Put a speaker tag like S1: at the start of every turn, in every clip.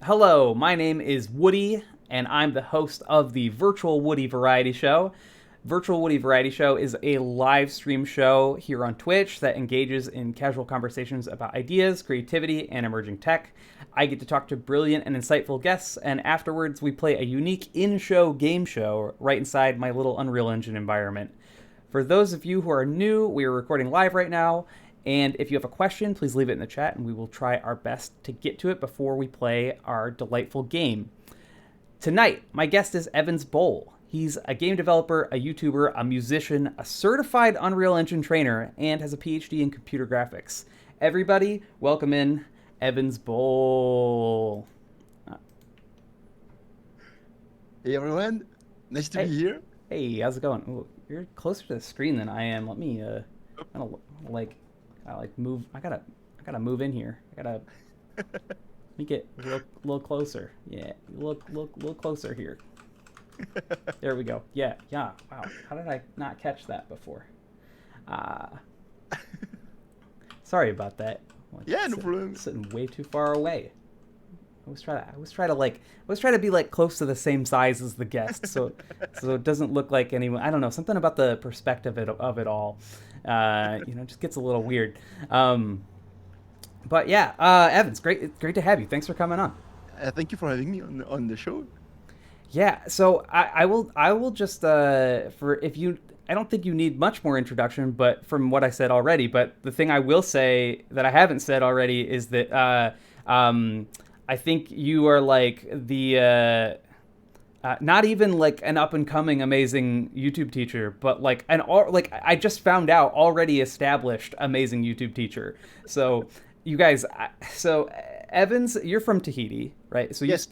S1: Hello, my name is Woody, and I'm the host of the Virtual Woody Variety Show. Virtual Woody Variety Show is a live stream show here on Twitch that engages in casual conversations about ideas, creativity, and emerging tech. I get to talk to brilliant and insightful guests, and afterwards, we play a unique in show game show right inside my little Unreal Engine environment. For those of you who are new, we are recording live right now. And if you have a question, please leave it in the chat and we will try our best to get to it before we play our delightful game. Tonight, my guest is Bohl. He's a game developer, a YouTuber, a musician, a certified Unreal Engine trainer, and has a PhD in computer graphics. Everybody, welcome in Bohl.
S2: Hey everyone, nice to be
S1: Hey,
S2: here.
S1: hey, how's it going? Ooh, you're closer to the screen than I am. Let me, I don't like, I like move. I gotta move in here. Let me get a little closer. Yeah, little closer here. There we go. Yeah, yeah. Wow. How did I not catch that before? Uh, Sorry about that. Like
S2: Yeah, no problem.
S1: sitting way too far away. I was trying to be like close to the same size as the guest, so it doesn't look like anyone. I don't know, something about the perspective of it all. Just gets a little weird. But yeah, Evans, great to have you. Thanks for coming on.
S2: Thank you for having me on the show.
S1: Yeah, so I will just for if you I don't think you need much more introduction, but from what I said already. But the thing I will say that I haven't said already is that I think you are like the not even like an up and coming amazing YouTube teacher, but like like I just found out already established amazing YouTube teacher. So you guys, so Evans, you're from Tahiti, right?
S2: Yes.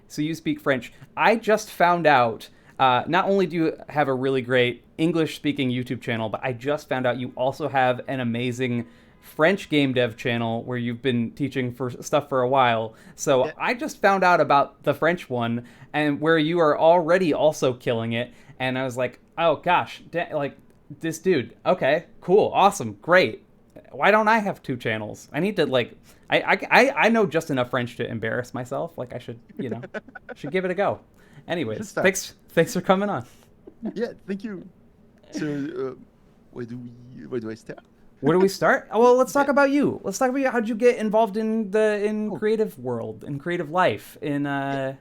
S1: So you speak French. I just found out. Not only do you have a really great English speaking YouTube channel, but I just found out you also have an amazing French game dev channel where you've been teaching for stuff for a while. So
S2: Yeah.
S1: I just found out about the French one and where you are already also killing it. And I was like, oh gosh, like this dude. Okay, cool, awesome, great. Why don't I have two channels? I need to like, I know just enough French to embarrass myself. Like I should, should give it a go.
S2: Should
S1: Anyways,
S2: start.
S1: thanks for coming on.
S2: Yeah, thank you. So, where do I start?
S1: Where do we start? Oh, well, let's talk
S2: Yeah.
S1: about you. Let's talk about how'd you get involved in the in
S2: Oh,
S1: creative world, in creative life, in
S2: yeah.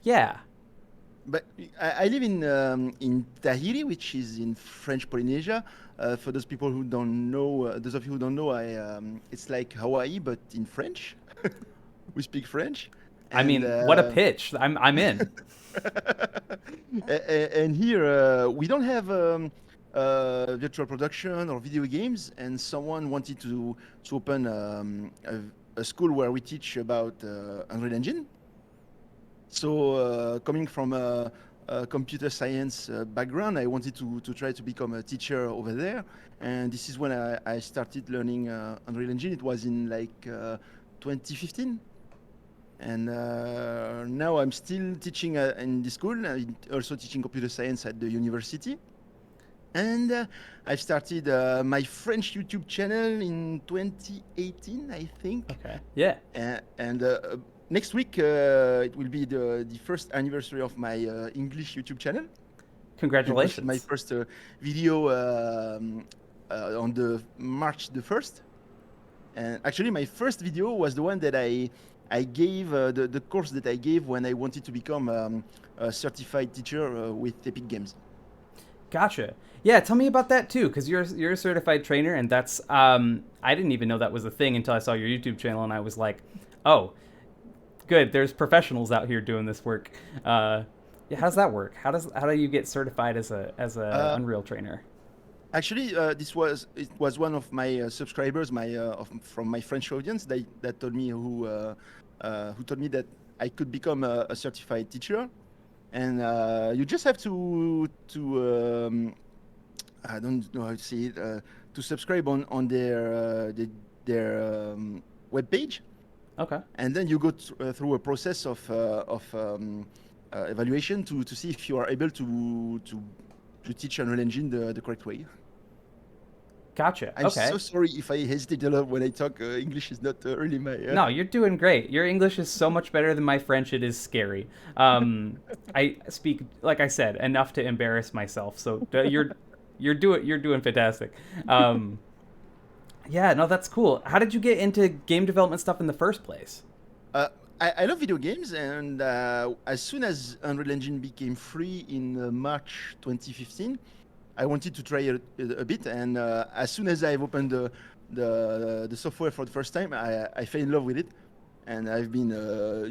S1: yeah.
S2: But I live in Tahiti, which is in French Polynesia. For those people who don't know, those of you who don't know, it's like Hawaii but in French. We speak French,
S1: I
S2: and
S1: mean, what a pitch. I'm in.
S2: and here we don't have virtual production or video games, and someone wanted to open a school where we teach about Unreal Engine. So coming from a computer science background, I wanted to try to become a teacher over there, and this is when I started learning Unreal Engine. It was in like 2015. And now I'm still teaching in the school, also teaching computer science at the university. And I've started my French YouTube channel in 2018, I think.
S1: Okay. Yeah.
S2: And next week, it will be the first anniversary of my English YouTube channel. You posted my
S1: Congratulations.
S2: first video on the March the 1st. And actually, my first video was the one that I gave the course that I gave when I wanted to become a certified teacher with Epic Games.
S1: Gotcha. Yeah, tell me about that too, because you're a certified trainer, and that's I didn't even know that was a thing until I saw your YouTube channel, and I was like, oh, good. There's professionals out here doing this work. Yeah, how does that work? How do you get certified as a
S2: Uh,
S1: Unreal trainer?
S2: Actually, it was one of my subscribers, from my French audience, that told me who told me that I could become a certified teacher, and you just have to I don't know how to say it, to subscribe on their web page,
S1: Okay.
S2: and then you go through a process of evaluation to see if you are able to teach Unreal Engine the correct way.
S1: Gotcha.
S2: I'm so
S1: Okay.
S2: sorry if I hesitate a lot when I talk. English is not really my.
S1: No, you're doing great. Your English is so much better than my French. It is scary. I speak, like I said, enough to embarrass myself. So you're doing fantastic. Um, yeah, no, that's cool. How did you get into game development stuff in the first place?
S2: Uh, I love video games, and as soon as Unreal Engine became free in March 2015, I wanted to try a bit. And as soon as I've opened the software for the first time, I fell in love with it. And I've been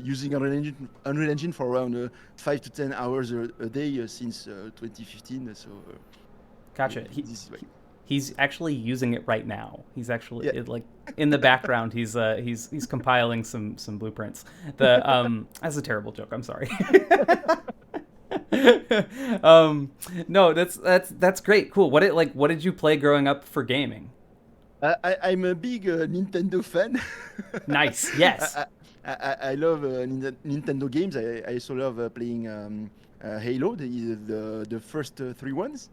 S2: using Unreal Engine for around 5 to 10 hours a day since 2015. So
S1: Gotcha.
S2: this is right.
S1: He's actually using it right now. He's actually
S2: Yeah.
S1: like in the background. He's compiling some blueprints. The That's a terrible joke. I'm sorry. um, no, that's great. Cool. What did you play growing up for gaming?
S2: I'm a big Nintendo fan.
S1: Nice. Yes.
S2: I love Nintendo games. I also love playing Halo, the first three ones.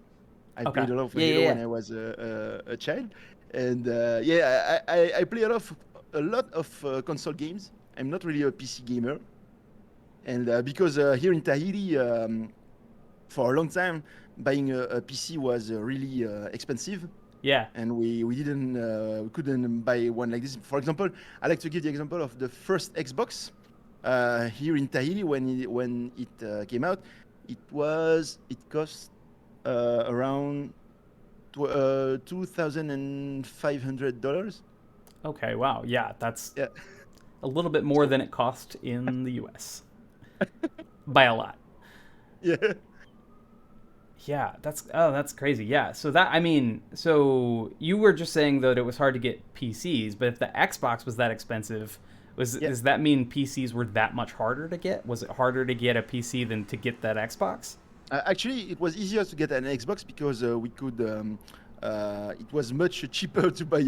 S2: I
S1: Okay.
S2: played a lot of
S1: Yeah. Yeah.
S2: Halo
S1: Yeah.
S2: when I was a child, and yeah, I play a lot of console games. I'm not really a PC gamer, and because here in Tahiti, for a long time, buying a PC was really expensive,
S1: Yeah.
S2: and we couldn't buy one like this. For example, I like to give the example of the first Xbox here in Tahiti when it came out. It cost around $2,500.
S1: Okay. Wow. Yeah. That's
S2: Yeah.
S1: a little bit more
S2: So
S1: than it cost in the U.S. by a lot.
S2: yeah.
S1: Yeah, that's crazy. Yeah, so that I mean, so you were just saying that it was hard to get PCs, but if the Xbox was that expensive,
S2: Yeah.
S1: does that mean PCs were that much harder to get? Was it harder to get a PC than to get that Xbox?
S2: Actually, it was easier to get an Xbox because we could. It was much cheaper to buy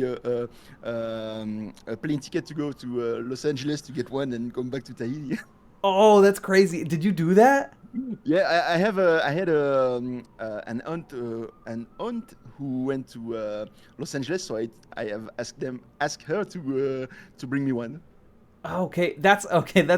S2: a plane ticket to go to Los Angeles to get one and come back to Tahiti.
S1: Oh, that's crazy. Did you do that?
S2: Yeah, I had an aunt who went to Los Angeles, so I have asked her to bring me one.
S1: Okay, that's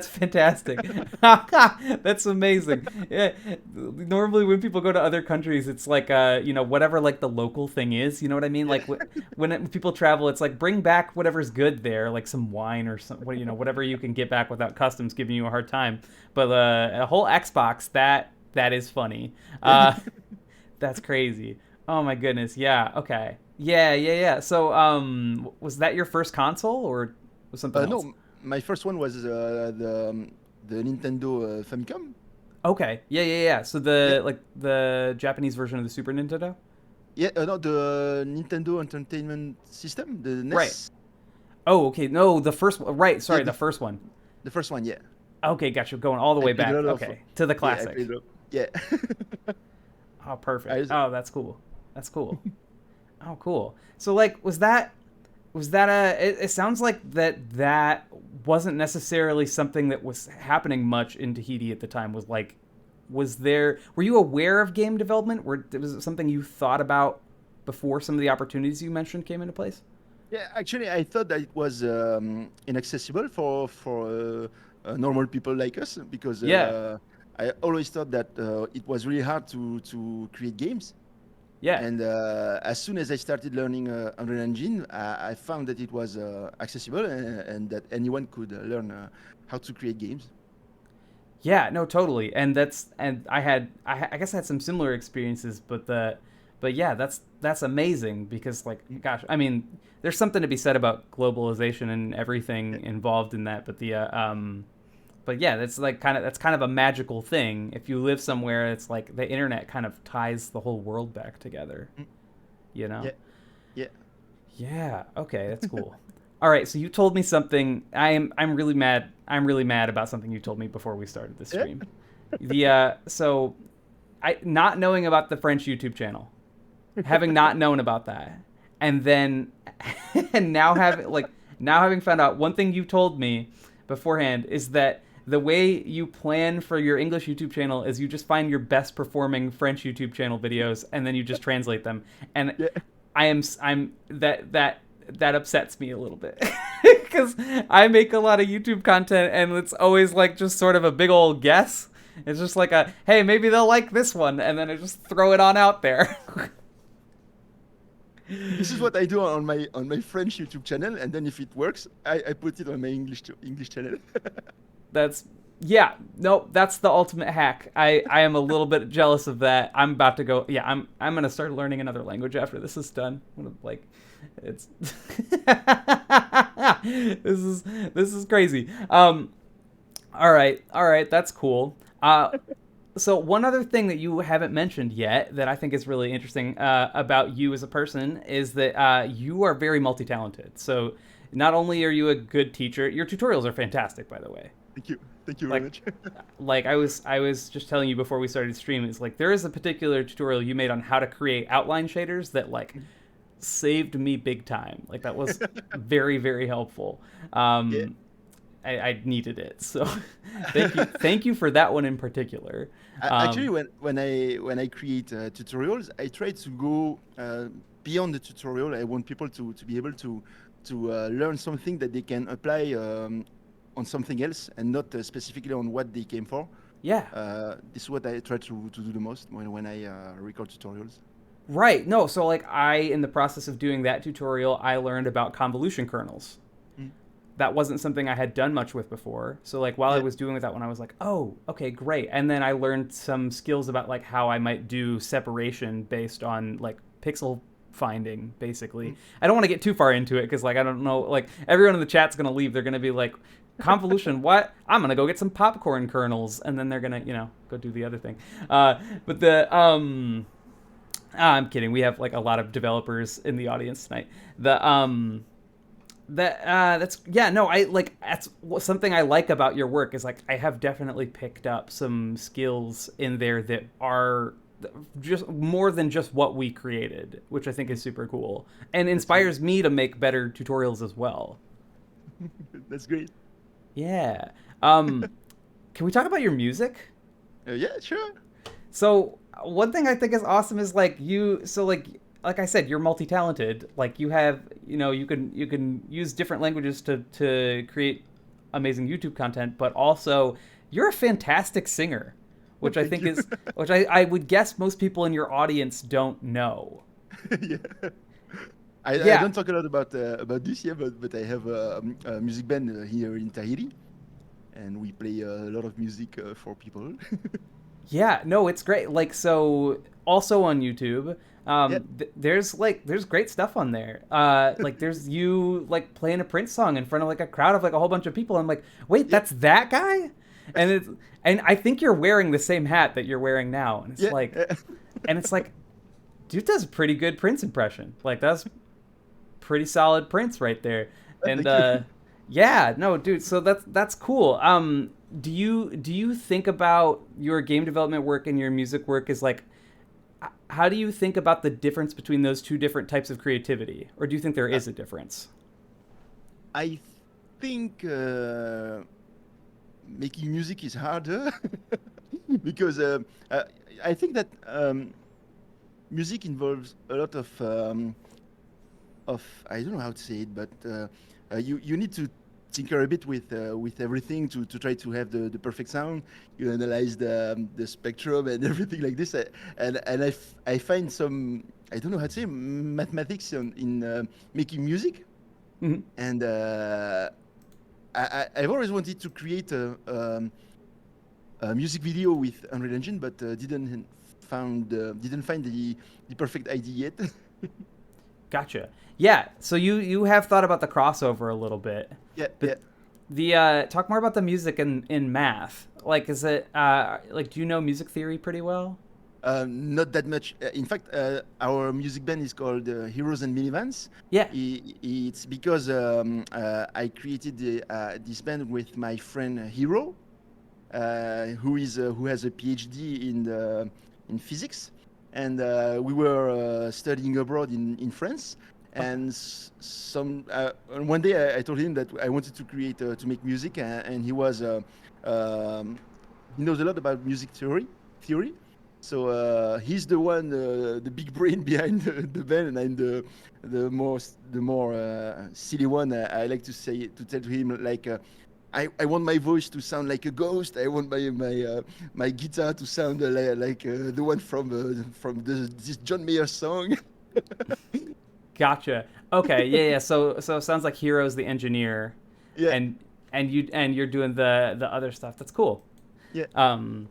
S1: fantastic. That's amazing. Yeah, normally when people go to other countries, it's like whatever like the local thing is. You know what I mean?
S2: Yeah,
S1: Like when people travel, it's like bring back whatever's good there, like some wine or some whatever you can get back without customs giving you a hard time. But a whole Xbox that is funny. That's crazy. Oh my goodness. Yeah. Okay. Yeah. So was that your first console or was something else?
S2: no, my first one was the Nintendo Famicom.
S1: Okay. Yeah. So
S2: Yeah,
S1: the Japanese version of the Super Nintendo?
S2: yeah, no, the Nintendo Entertainment System, the
S1: Right.
S2: NES.
S1: Oh, okay. No, the first one. Right.
S2: Yeah,
S1: Sorry, the first one.
S2: the first one. Yeah,
S1: Okay, gotcha. Going all the
S2: I
S1: way
S2: played a
S1: back.
S2: lot of.
S1: Okay. To the
S2: Yeah, I
S1: classic.
S2: played a lot. Yeah.
S1: Oh, perfect.
S2: I,
S1: Oh, that's cool. That's cool. Oh, cool. So like was that it sounds like that wasn't necessarily something that was happening much in Tahiti at the time. Were you aware of game development? Was it something you thought about before some of the opportunities you mentioned came into place?
S2: Yeah, actually, I thought that it was inaccessible for normal people like us because
S1: Yeah.
S2: I always thought that it was really hard to create games.
S1: Yeah.
S2: And as soon as I started learning Unreal Engine, I found that it was accessible and that anyone could learn how to create games.
S1: Yeah, no, totally. And I guess I had some similar experiences, but yeah, that's amazing because like gosh, I mean, there's something to be said about globalization and everything involved in that, but yeah, that's kind of a magical thing. If you live somewhere, it's like the internet kind of ties the whole world back together,
S2: Mm.
S1: you know?
S2: Yeah, yeah.
S1: Yeah. Okay, that's cool. All right, so you told me something. I'm really mad. I'm really mad about something you told me before we started the
S2: Yeah.
S1: stream. So I not knowing about the French YouTube channel, having not known about that, and then and now having found out one thing you told me beforehand is that the way you plan for your English YouTube channel is you just find your best performing French YouTube channel videos and then you just translate them. And
S2: Yeah.
S1: I'm that upsets me a little bit because I make a lot of YouTube content and it's always like just sort of a big old guess. It's just like a hey, maybe they'll like this one, and then I just throw it on out there.
S2: This is what I do on my French YouTube channel, and then if it works, I put it on my English channel.
S1: That's yeah, no, that's the ultimate hack. I am a little bit jealous of that. I'm about to go. Yeah, I'm gonna start learning another language after this is done. I'm gonna, like, it's this is crazy. All right, that's cool. So one other thing that you haven't mentioned yet that I think is really interesting about you as a person is that you are very multi-talented. So not only are you a good teacher, your tutorials are fantastic, by the way.
S2: Thank you very
S1: Like,
S2: much.
S1: like I was just telling you before we started streaming, it's like there is a particular tutorial you made on how to create outline shaders that like saved me big time. Like that was very, very helpful.
S2: Yeah.
S1: I needed it. So thank you for that one in particular.
S2: Actually,
S1: Um,
S2: when I create tutorials, I try to go beyond the tutorial. I want people to be able to learn something that they can apply on something else and not specifically on what they came for.
S1: yeah.
S2: This is what I try to do the most when I record tutorials.
S1: Right. No, so like in the process of doing that tutorial, I learned about convolution kernels.
S2: Mm.
S1: That wasn't something I had done much with before. So like while I
S2: Yeah.
S1: was doing that one, I was like, oh, okay, great. And then I learned some skills about like how I might do separation based on like pixel finding, basically.
S2: Mm.
S1: I don't want to get too far into it because like I don't know, like everyone in the chat's gonna leave. They're gonna be like, convolution, what? I'm gonna go get some popcorn kernels, and then they're gonna, go do the other thing. But the I'm kidding. We have like a lot of developers in the audience tonight. That's yeah, no, I like that's something I like about your work is like I have definitely picked up some skills in there that are just more than just what we created, which I think is super cool and
S2: That's great.
S1: inspires me to make better tutorials as well.
S2: That's great.
S1: Yeah. Can we talk about your music?
S2: Yeah, sure.
S1: So one thing I think is awesome is like you. So like I said, you're multi-talented. Like you have, you can use different languages to create amazing YouTube content, but also you're a fantastic singer, which I
S2: Thank
S1: think
S2: you.
S1: is which I would guess most people in your audience don't know.
S2: Yeah. I
S1: Yeah.
S2: don't talk a lot about this here, but I have a music band here in Tahiti, and we play a lot of music for people.
S1: Yeah, no, it's great. Like, so also on YouTube,
S2: Yeah,
S1: there's great stuff on there. Like there's you like playing a Prince song in front of like a crowd of like a whole bunch of people. I'm like, wait,
S2: yeah,
S1: that's that guy? And it's and I think you're wearing the same hat that you're wearing now.
S2: yeah.
S1: And it's like, dude does a pretty good Prince impression. Like that's pretty solid Prince right there. And
S2: Thank you.
S1: yeah, no, dude. So that's cool. Do you think about your game development work and your music work as like, how do you think about the difference between those two different types of creativity, or do you think there
S2: Uh,
S1: is a difference?
S2: I think making music is harder because I think that music involves a lot of I don't know how to say it, but you need to tinker a bit with everything to try to have the perfect sound. You analyze the spectrum and everything like this, and I find some I don't know how to say mathematics in making music,
S1: Mhm.
S2: and I've always wanted to create a music video with Unreal Engine, but didn't find the perfect idea yet.
S1: Gotcha. Yeah. So you have thought about the crossover a little bit,
S2: Yeah,
S1: but
S2: yeah.
S1: the talk more about the music in math. Like, is it like do you know music theory pretty well?
S2: Not that much. In fact, our music band is called Heroes and Minivans.
S1: Yeah.
S2: It's because I created this band with my friend Hero, who has a PhD in physics, and we were studying abroad in France.
S1: Okay.
S2: And and one day I told him that I wanted to create to make music, and he was um, he knows a lot about music theory. So he's the one, the big brain behind the band, and I'm the more silly one. I like to say to tell to him like. I want my voice to sound like a ghost. I want my guitar to sound like the one from this John Mayer song.
S1: Gotcha. Okay, yeah. So it sounds like Hero's the engineer,
S2: Yeah,
S1: and you're doing the other stuff. That's cool.
S2: yeah.
S1: Um,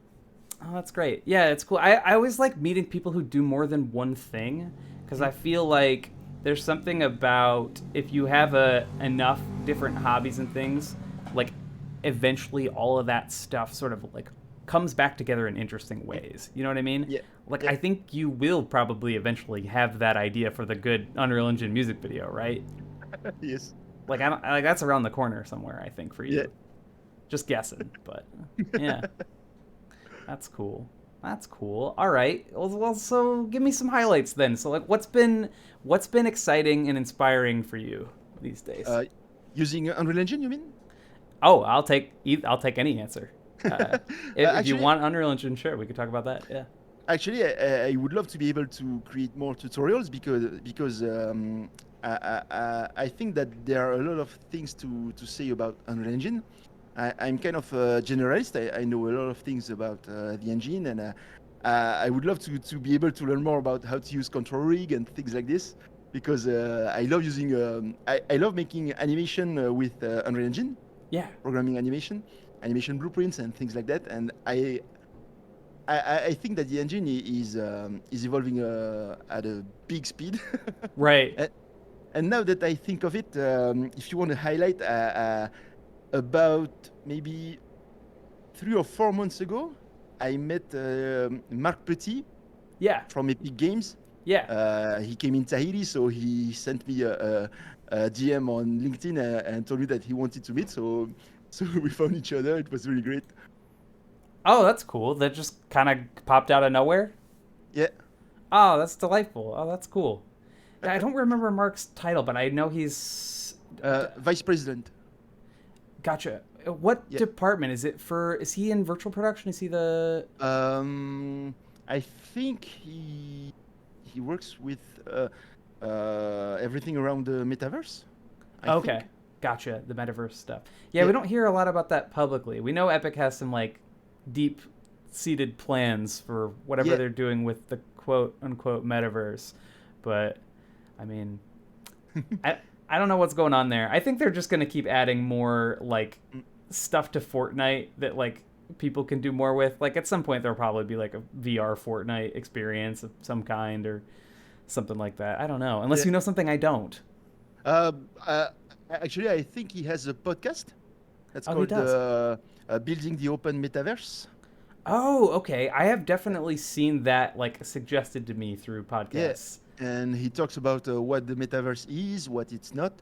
S1: oh, that's great. Yeah, it's cool. I always like meeting people who do more than one thing because
S2: Mm.
S1: I feel like there's something about if you have enough different hobbies and things, like eventually all of that stuff sort of like comes back together in interesting ways. You know what I mean?
S2: Yeah,
S1: Like
S2: yeah.
S1: I think you will probably eventually have that idea for the good Unreal Engine music video, right?
S2: Yes.
S1: Like I don't like that's around the corner somewhere. I think for
S2: Yeah.
S1: you, just guessing, but yeah. That's cool. That's cool. All right. Well, so give me some highlights then. So, like, what's been exciting and inspiring for you these days?
S2: uh, Using Unreal Engine, you mean?
S1: Oh, I'll take any answer. Uh, if you
S2: Actually,
S1: want Unreal Engine, sure, we could talk about that. Yeah.
S2: actually, I would love to be able to create more tutorials because I think that there are a lot of things to say about Unreal Engine. I'm kind of a generalist. I know a lot of things about the engine, and I would love to be able to learn more about how to use control rig and things like this because I love using I love making animation with Unreal Engine,
S1: Yeah.
S2: programming animation blueprints and things like that. And I think that the engine is evolving at a big speed.
S1: Right.
S2: and, and now that I think of it, if you want to highlight about maybe 3 or 4 months ago, I met Marc Petit
S1: Yeah.
S2: from Epic Games.
S1: Yeah.
S2: He came in Tahiti, so he sent me a DM on LinkedIn and told me that he wanted to meet. So we found each other. It was really great.
S1: Oh, that's cool. That just kind of popped out of nowhere.
S2: Yeah.
S1: Oh, that's delightful. Oh, that's cool. Yeah, I don't remember Mark's title, but I know he's.
S2: Vice president.
S1: Gotcha. What
S2: Yeah.
S1: department is it for? Is he in virtual production? Is he the?
S2: Um, I think he works with everything around the metaverse. I
S1: Okay,
S2: think.
S1: gotcha. The metaverse stuff. Yeah, we
S2: Yeah.
S1: don't hear a lot about that publicly. We know Epic has some like deep-seated plans for whatever
S2: Yeah.
S1: they're doing with the quote unquote metaverse, but I mean, I I don't know what's going on there. I think they're just gonna keep adding more like
S2: Mm.
S1: stuff to Fortnite that like people can do more with. Like at some point there'll probably be like a VR Fortnite experience of some kind or something like that. I don't know. Unless
S2: Yeah.
S1: you know something I don't.
S2: Um, uh, Actually, I think he has a podcast that's
S1: Oh, he
S2: called
S1: does.
S2: "Building the Open Metaverse."
S1: Oh, okay. I have definitely seen that like suggested to me through
S2: Yeah,
S1: podcasts.
S2: and he talks about what the metaverse is, what it's not.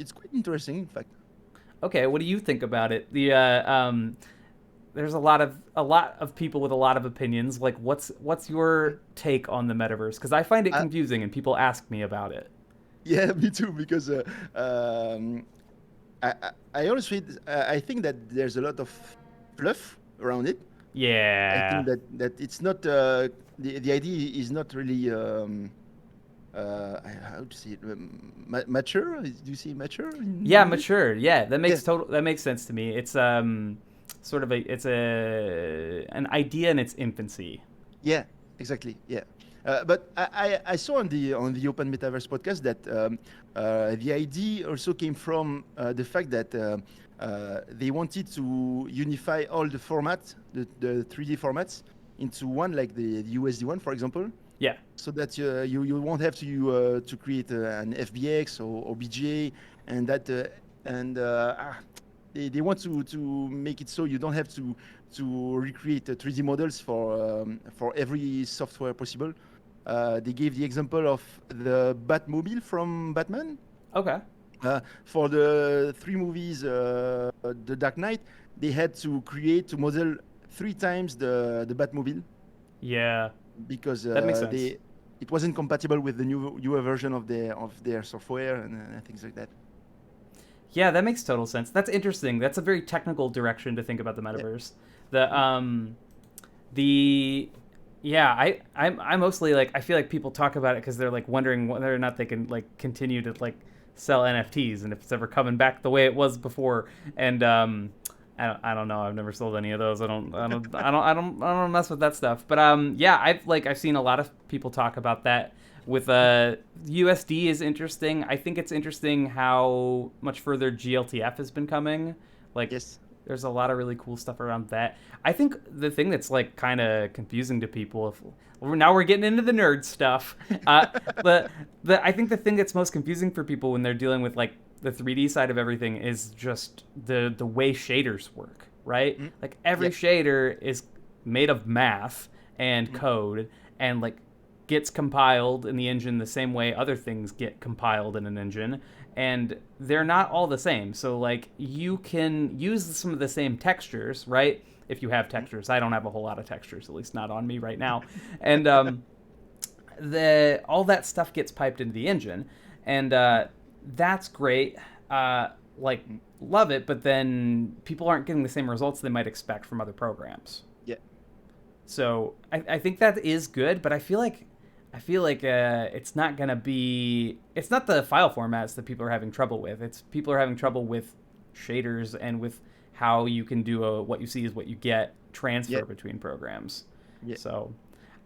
S2: It's quite interesting, in fact.
S1: Okay, what do you think about it? There's a lot of people with a lot of opinions. Like, what's
S2: Mm.
S1: your take on the metaverse? Because I find it
S2: Uh,
S1: confusing, and people ask me about it.
S2: yeah, me too. Because um, I honestly I think that there's a lot of fluff around it. I think
S1: Yeah,
S2: that it's not the idea is not really how to say it mature. Do you say mature in
S1: yeah,
S2: English?
S1: mature. Yeah, that
S2: Yeah,
S1: makes sense to me. It's sort of a an idea in its infancy.
S2: yeah, exactly. Yeah, but I saw on the Open Metaverse podcast that the idea also came from the fact that they wanted to unify all the formats, the 3D formats, into one, like the USD one, for example,
S1: Yeah,
S2: so that you won't have to create an FBX or BGA, and that and they want to make it so you don't have to recreate 3D models for every software possible. They gave the example of the Batmobile from Batman.
S1: okay.
S2: For the three movies, The Dark Knight, they had to create to model 3 times the Batmobile
S1: Yeah,
S2: because
S1: that makes sense.
S2: they it wasn't compatible with the newer version of their software and things like that.
S1: Yeah, that makes total sense. That's interesting. That's a very technical direction to think about the
S2: Yeah.
S1: metaverse. The The yeah, I mostly like I feel like people talk about it because they're like wondering whether or not they can like continue to like sell NFTs and if it's ever coming back the way it was before. And I don't know. I've never sold any of those. I don't mess with that stuff. But yeah, I've seen a lot of people talk about that with USD is interesting. I think it's interesting how much further GLTF has been coming. Like
S2: Yes.
S1: there's a lot of really cool stuff around that. I think the thing that's like kind of confusing to people, if now we're getting into the nerd stuff, the I think the thing that's most confusing for people when they're dealing with like the 3D side of everything is just the way shaders work, right?
S2: Mm.
S1: Like every
S2: Yeah.
S1: shader is made of math and
S2: Mm.
S1: code and like gets compiled in the engine the same way other things get compiled in an engine, and they're not all the same. So like you can use some of the same textures, right? If you have
S2: Mm.
S1: textures. I don't have a whole lot of textures, at least not on me right now. And the all that stuff gets piped into the engine, and
S2: Mm.
S1: that's great. Like
S2: Mm.
S1: love it, but then people aren't getting the same results they might expect from other programs.
S2: Yeah.
S1: So I think that is good, but I feel like it's not gonna be. It's not the file formats that people are having trouble with. It's people are having trouble with shaders and with how you can do a what you see is what you get
S2: Yeah.
S1: transfer between programs.
S2: Yeah.
S1: So,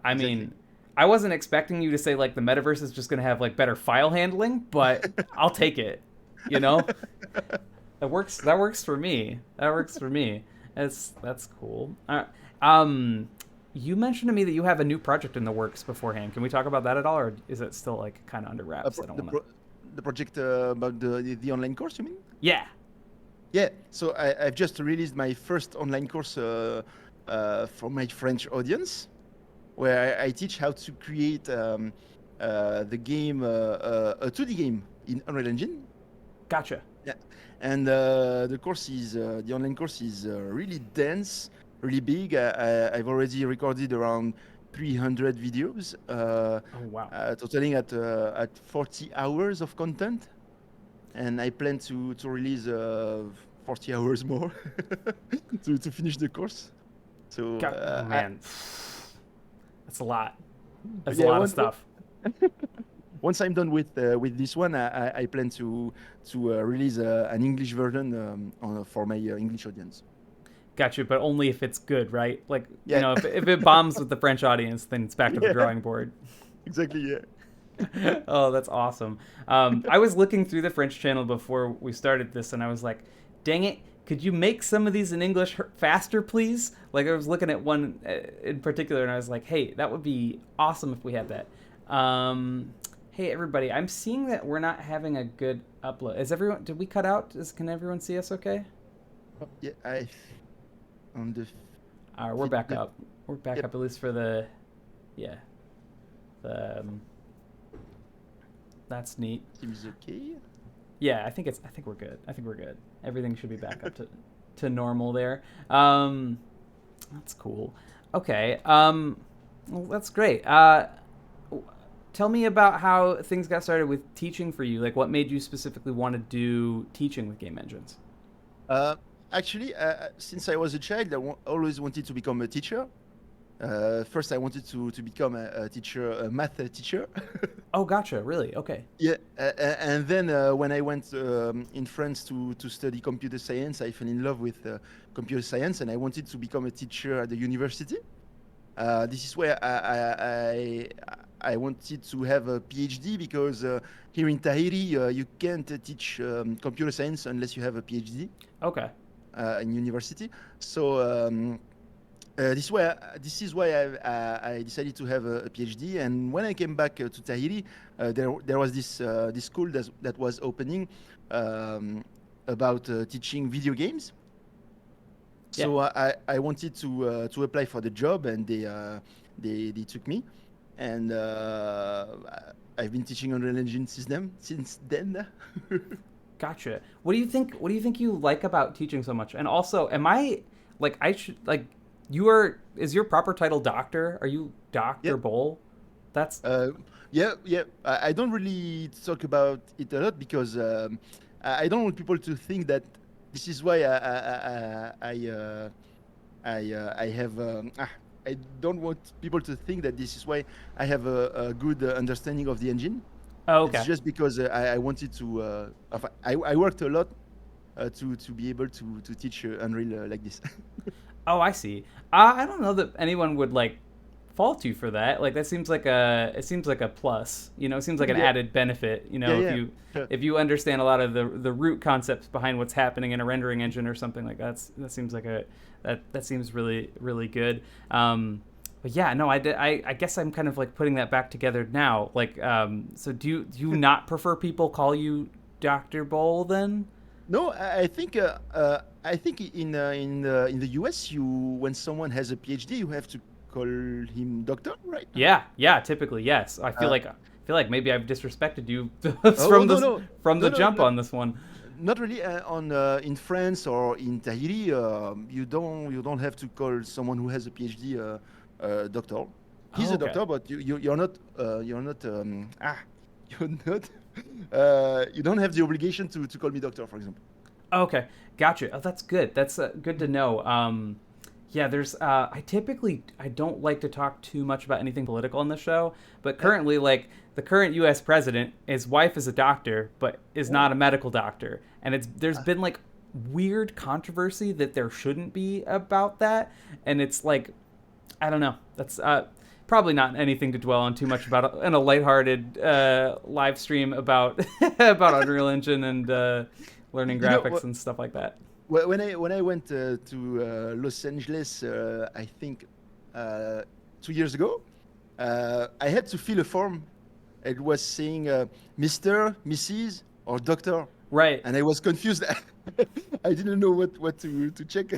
S1: I
S2: Exactly.
S1: mean, I wasn't expecting you to say like the metaverse is just gonna have like better file handling, but I'll take it. You know, that works. That works for me. That works for me. That's cool. Um, you mentioned to me that you have a new project in the works beforehand. Can we talk about that at all, or is it still like kind of under wraps? I don't want to.
S2: The project about the online course, you mean?
S1: Yeah.
S2: Yeah. So I've just released my first online course for my French audience, where I teach how to create the game, a 2D game in Unreal Engine.
S1: Gotcha.
S2: Yeah, and the online course is really dense, really big. I've already recorded around 300 videos,
S1: Oh wow.
S2: totaling at 40 hours of content, and I plan to release 40 hours more to finish the course. So
S1: Oh man, that's a lot. That's a
S2: yeah,
S1: lot of stuff.
S2: once I'm done with this one, I plan to release an English version for my English audience.
S1: Gotcha, but only if it's good, right? Like
S2: Yeah,
S1: if it bombs with the French audience, then it's back to the
S2: yeah,
S1: drawing board.
S2: exactly. Yeah.
S1: Oh, that's awesome. I was looking through the French channel before we started this, and I was like, "Dang it! Could you make some of these in English faster, please?" Like I was looking at one in particular, and I was like, "Hey, that would be awesome if we had that." Hey, everybody! I'm seeing that we're not having a good upload. Is everyone? Did we cut out? Can everyone see us? Okay.
S2: Yeah, I on the
S1: All right, we're back
S2: feedback.
S1: up. We're back
S2: Yep,
S1: up at least for the yeah. The that's neat.
S2: seems okay.
S1: Yeah, I think we're good. I think we're good. Everything should be back up to normal there. That's cool. Okay. Well, that's great. Tell me about how things got started with teaching for you. Like, what made you specifically want to do teaching with game engines?
S2: Uh, Actually, since I was a child, always wanted to become a teacher. First, I wanted to become a teacher, a math teacher.
S1: Oh, gotcha. Really? Okay.
S2: Yeah, and then when I went in France to study computer science, I fell in love with computer science, and I wanted to become a teacher at the university. This is where I wanted to have a PhD because here in Tahiri, you can't teach computer science unless you have a PhD
S1: Okay.
S2: in university. So this is why I decided to have a PhD. And when I came back to Tahiri, there was this school that was opening um, about teaching video games.
S1: Yeah.
S2: So I wanted to apply for the job, and they took me, and I've been teaching Unreal Engine since then.
S1: Gotcha. What do you think? What do you think you like about teaching so much? And also, am I like I should like you are? Is your proper title doctor? Are you
S2: Yeah.
S1: Doctor Bohl? That's
S2: Yeah, yeah. I don't really talk about it a lot because I don't want people to think that this is why I have I don't want people to think that this is why I have a good understanding of the engine.
S1: Oh,
S2: It's
S1: okay.
S2: just because I wanted to. I worked a lot to be able to teach Unreal like this.
S1: Oh, I see. I don't know that anyone would like fault you for that. Like that seems like a plus. You know, it seems like an
S2: Yeah,
S1: added benefit. You
S2: yeah,
S1: know,
S2: yeah. Sure.
S1: if you understand a lot of the root concepts behind what's happening in a rendering engine or something like that seems like that seems really good. But yeah, no, I guess I'm kind of like putting that back together now. Like, so do you not prefer people call you Dr. Bowl then?
S2: No, I think in the US, you when someone has a PhD, you have to call him doctor, right?
S1: Yeah, typically yes.
S2: Uh,
S1: I feel like maybe I've disrespected you
S2: oh
S1: from
S2: no
S1: this
S2: no
S1: from the
S2: no no
S1: jump
S2: not
S1: on this one.
S2: not really on in France or in Tahiti. You don't have to call someone who has a PhD doctor. He's
S1: Oh,
S2: a
S1: okay.
S2: doctor, but you're not you're not you don't have the obligation to call me doctor, for example.
S1: Okay, gotcha. Oh, that's good. That's good to know. Yeah, there's. I don't like to talk too much about anything political on the show, but
S2: Yeah.
S1: currently, like the current U.S. president, his wife is a doctor, but is
S2: Oh.
S1: not a medical doctor, and there's
S2: Uh,
S1: been like weird controversy that there shouldn't be about that, and it's like I don't know. That's probably not anything to dwell on too much about in a lighthearted live stream about about Unreal Engine and learning
S2: you know
S1: graphics and stuff like that.
S2: when I went to Los Angeles, I think uh, 2 years ago, I had to fill a form. It was saying Mr., Mrs., or Doctor,
S1: Right.
S2: and I was confused. I didn't know what to check.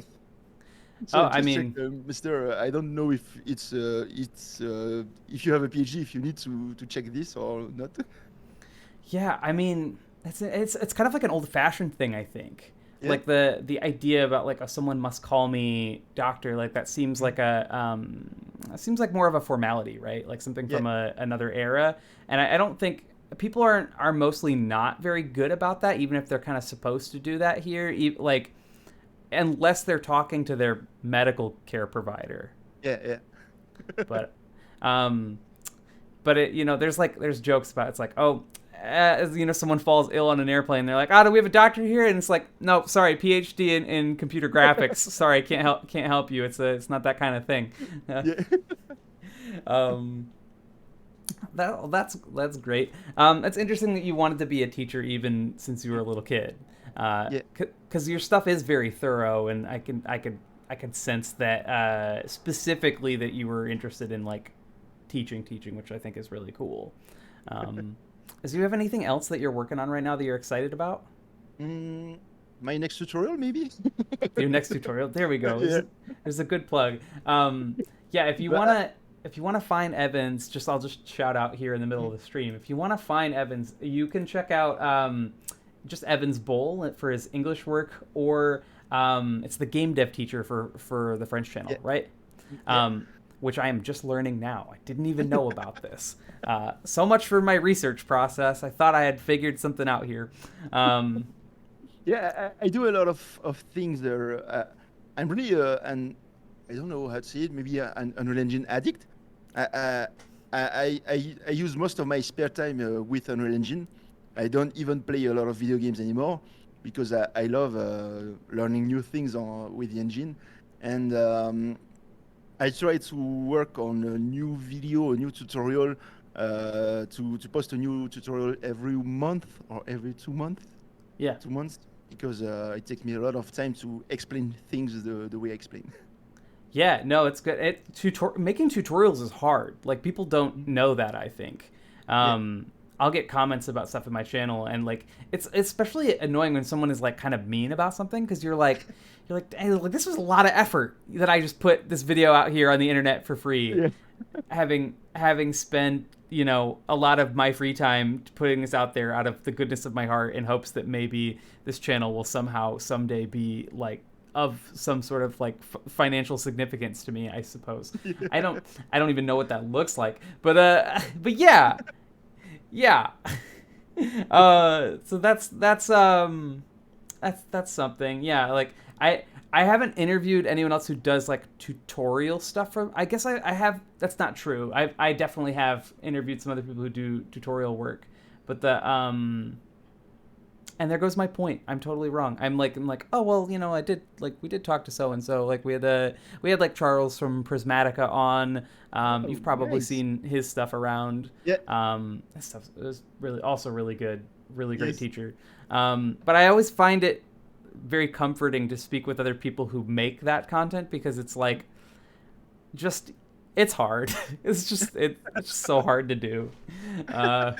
S2: So
S1: Oh,
S2: I
S1: I
S2: just checked,
S1: mean,
S2: Mr. I don't know if it's if you have a PhD, if you need to check this or not.
S1: yeah. I mean, it's kind of like an old fashioned thing. I think.
S2: Yeah,
S1: Like the idea about like someone must call me doctor, like that seems
S2: mhm,
S1: like a seems like more of a formality, right? Like something
S2: yeah,
S1: from another era. And I don't think people are mostly not very good about that, even if they're kind of supposed to do that here. Like unless they're talking to their medical care provider.
S2: yeah, yeah.
S1: But um, but there's jokes about it's like someone falls ill on an airplane, they're like, do we have a doctor here? And it's like, no, sorry, PhD in computer graphics, sorry, can't help you, it's not that kind of thing.
S2: Yeah.
S1: um that's great. It's interesting that you wanted to be a teacher even since you were a little kid,
S2: Yeah.
S1: because your stuff is very thorough, and I can sense that specifically that you were interested in like teaching, which I think is really cool. Um, do you have anything else that you're working on right now that you're excited about?
S2: Mm, my next tutorial, maybe.
S1: Your next tutorial. There we go.
S2: Yeah.
S1: There's a good plug. Yeah,
S2: But
S1: if you wanna find Evans, I'll just shout out here in the middle of the stream. If you wanna find Evans, you can check out just Evans Bowl for his English work, or it's the game dev teacher for the French channel,
S2: yeah,
S1: right?
S2: yeah.
S1: Which I am just learning now. I didn't even know about this. So much for my research process. I thought I had figured something out here. Um,
S2: Yeah, I do a lot of things there. I'm really an I don't know how to say it. Maybe an Unreal Engine addict. I, uh, I use most of my spare time with Unreal Engine. I don't even play a lot of video games anymore because I love learning new things with the engine. And I try to work on a new video, a new tutorial, to post a new tutorial every month or every 2 months.
S1: yeah,
S2: 2 months because it takes me a lot of time to explain things the way I explain.
S1: yeah. No, it's good. Making tutorials is hard. Like people don't
S2: Mhm.
S1: know that. I think.
S2: Yeah,
S1: I'll get comments about stuff in my channel, and like it's especially annoying when someone is like kind of mean about something, because you're like, hey, like this was a lot of effort that I just put this video out here on the internet for free,
S2: yeah,
S1: having spent a lot of my free time putting this out there out of the goodness of my heart, in hopes that maybe this channel will somehow someday be like of some sort of like financial significance to me, I suppose. i
S2: yeah.
S1: don't I don't even know what that looks like, but but yeah. So that's something. Yeah, like I I haven't interviewed anyone else who does like tutorial stuff from. I guess I have. That's not true. I definitely have interviewed some other people who do tutorial work, but the and there goes my point. I'm totally wrong. I'm like, oh well, I did like we did talk to so and so. Like we had like Charles from Prismatica on.
S2: Oh,
S1: You've probably
S2: nice.
S1: seen his stuff around.
S2: Yeah.
S1: His stuff is really also really good, really great
S2: Yes.
S1: teacher. But I always find it very comforting to speak with other people who make that content because it's like just it's hard. It's just so hard to do. Uh,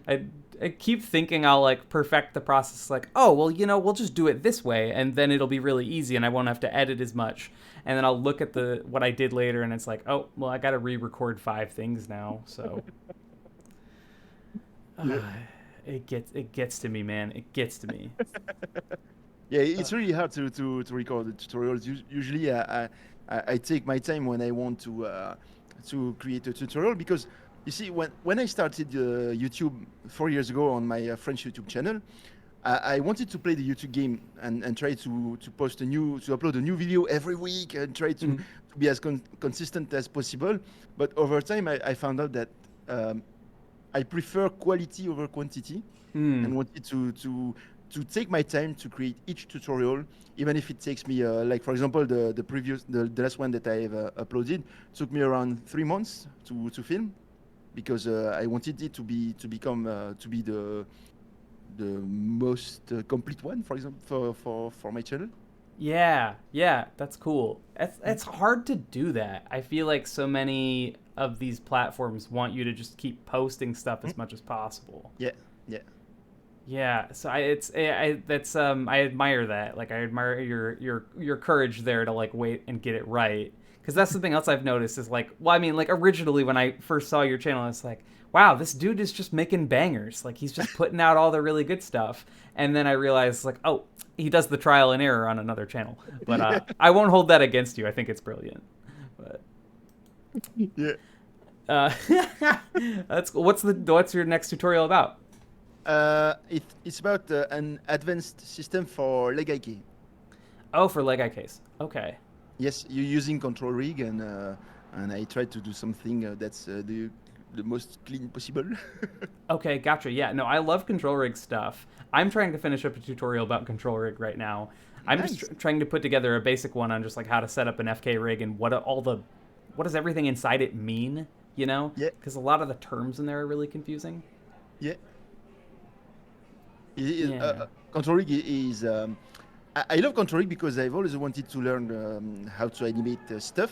S1: I I keep thinking I'll like perfect the process. Like, oh well, we'll just do it this way, and then it'll be really easy, and I won't have to edit as much. And then I'll look at the what I did later, and it's like, oh well, I got to re-record 5 things now. So
S2: Yeah.
S1: it gets to me, man. It gets to me.
S2: Yeah,
S1: Uh,
S2: it's really hard to record the tutorials. Usually, I take my time when I want to create a tutorial because you see, when I started YouTube 4 years ago on my French YouTube channel, I wanted to play the YouTube game and try to upload a new video every week and try
S1: mm,
S2: to be as consistent as possible. But over time, I found out that um, I prefer quality over quantity
S1: mm.
S2: and wanted to take my time to create each tutorial, even if it takes me like for example the last one that I have uploaded took me around 3 months to film because I wanted it to be the most complete one, for example, for my channel.
S1: Yeah, yeah, that's cool. It's
S2: Mm.
S1: hard to do that. I feel like so many of these platforms want you to just keep posting stuff
S2: Mm.
S1: as much as possible.
S2: Yeah, yeah,
S1: Yeah, so I admire that. Like I admire your courage there to like wait and get it right. Because that's something else I've noticed is like, well, I mean, like originally when I first saw your channel, it's like, wow, this dude is just making bangers. Like he's just putting out all the really good stuff. And then I realized like, oh, he does the trial and error on another channel. But
S2: yeah,
S1: I won't hold that against you. I think it's brilliant. But
S2: yeah.
S1: uh, that's cool. What's your next tutorial about?
S2: It's about an advanced system for leg IK.
S1: Oh, for leg eye case. Okay.
S2: Yes, you're using control rig, and I try to do something that's the most clean possible.
S1: Okay, gotcha. Yeah, no, I love control rig stuff. I'm trying to finish up a tutorial about control rig right now. I'm just
S2: Nice.
S1: trying to put together a basic one on just like how to set up an FK rig and what does everything inside it mean,
S2: Yeah,
S1: Because a lot of the terms in there are really confusing.
S2: yeah.
S1: Yeah.
S2: Control rig is. I love control rig because I've always wanted to learn how to animate stuff,